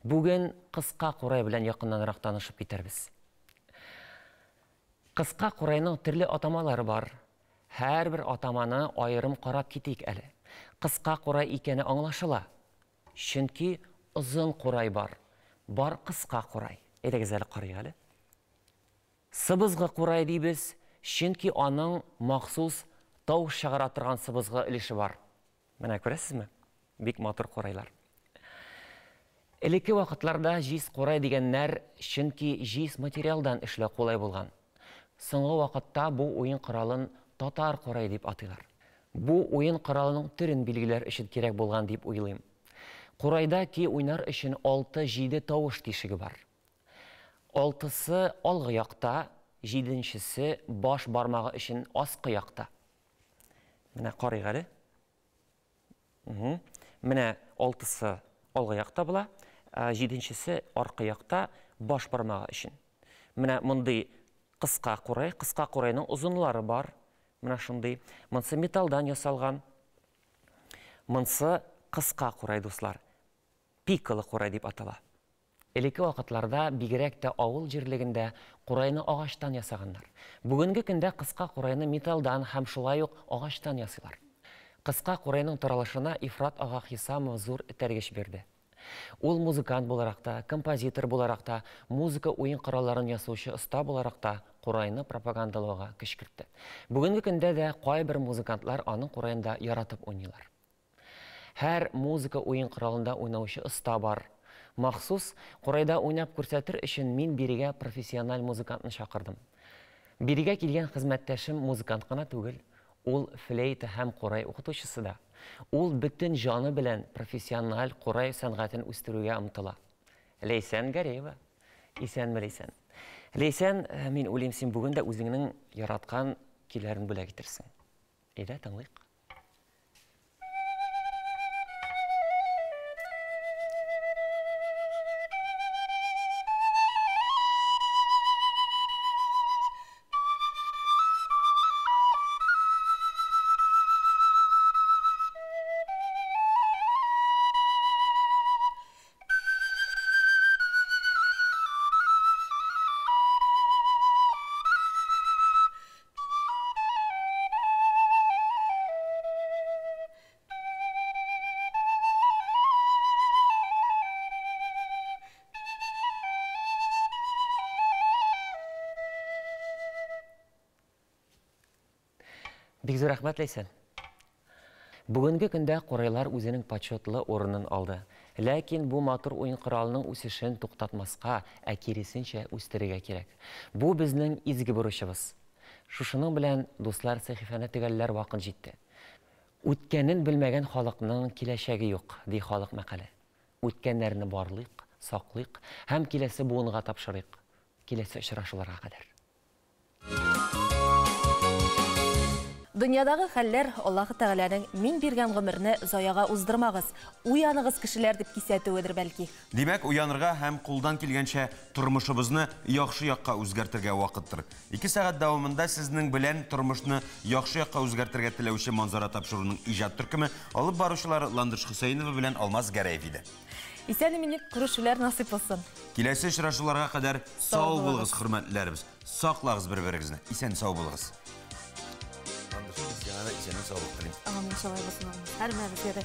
Speaker 5: Бүген кыска курай белән якыннанрак танышып китәрбез. Кыска курайның төрле атамалары бар. Һәрбер атаманы аерым карап китик әле. Кыска курай икәне аңлашыла. Чөнки озын курай бар. Бар кыска курай. Әйдәгез әле карыйк әле. Сыбызгы курай дибез, чөнки аның махсус тау чыгара торган сыбызгы илеше бар. Менә күрәсезме? Бик матур курайлар. Элекке вакытларда җиз курай дигәннәр, чөнки җиз материалдан эшләү кулай булган. Соңгы вакытта бу уен коралын татар курай дип атыйлар. Бу уен коралының төрен билгеләр өчен кирәк булган дип уйлыйм. Курайда ки уйнар өчен 6-7 тавыш тишеге бар. 6-сы алгы якта, 7-нчесе баш бармагы өчен аскы якта. Менә карыйк әле. Менә 6-сы алгы якта була, 7-нчесе аркы якта баш бармагы өчен. Менә мондый кыска курайның узынлары бар. Менә шундый. Монсы металлдан ясалган. Монсы кыска курай дуслар. Пикалы курай дип атала. Элекке вакытларда бигрәк тә авыл җирлегендә курайны агачтан ясаганнар. Бүгенге көндә кыска курайны металлдан һәм шулай ук агачтан ясыйлар. Кыска курайның таралышына Ифрат ага Хисамов зур этәргеч бирде. Ул музыкант буларак та, композитор буларак та, музыка уен коралларын ясаучы оста буларак та курайны пропагандалауга көч кертте. Бүгенге көндә дә кайбер музыкантлар аның курайында яратып уйныйлар. Һәр музыка уен коралында уйнаучы оста бар. Махсус курайда уйнап күрсәтер өчен мин бирегә профессиональ музыкантны чакырдым. Бирегә килгән хезмәттәшем музыкант кына түгел, ул флейта һәм курай укытучысы да. Ул бөтен җаны белән профессиональ курай сәнгатен үстерүгә омтыла. Ләйсән Гареева. Исәнме Ләйсән? Ләйсән, мин уйлыйм, син бүген дә үзеңнең яраткан көйләрен бүләк итерсең. Әйдә, тыңлыйк. Бик зур рәхмәт Ләйсән. Бүгенге көндә курайлар үзенең почетлы орынын алды. Ләкин бу матур уен коралының үсешен туктатмаска, ә киресенчә үстерергә кирәк. Бу безнең изге бурычыбыз. Шушының белән дуслар сәхифәне төгәлләр вакыт җитте. Үткәнен белмәгән халыкның киләчәге юк, ди халык мәкале. Үткәннәрне барлык, саклык һәм киләсе буынга тапшырыйк. Киләсе очрашуларга кадәр.
Speaker 2: Дөньядагы хәлләр Аллаһы Тәгаләнең мин биргән гомерне заяга уздырмагыз, уяныгыз кешеләр дип кисәтүедер бәлки.
Speaker 1: Димәк, уянырга һәм кулдан килгәнчә тормышыбызны яхшы якка үзгәртергә вакыттыр. 2 сәгать дәвамында сезнең белән тормышны яхшы якка үзгәртергә теләүче манзара тапшыруның иҗат төркеме алып баручылар Ландыш Хусейнова белән Алмаз Гәрәев иде.
Speaker 2: Исән-иминлек күрешүләр насыйп булсын.
Speaker 1: Киләсе очрашуларга кадәр сау булыгыз, хөрмәтләребез. Саклagыз бер-берегезне. Исән сау булыгыз. Исән сау булыгыз.
Speaker 2: Амин, шулай булсын. Һәр мәгънәдә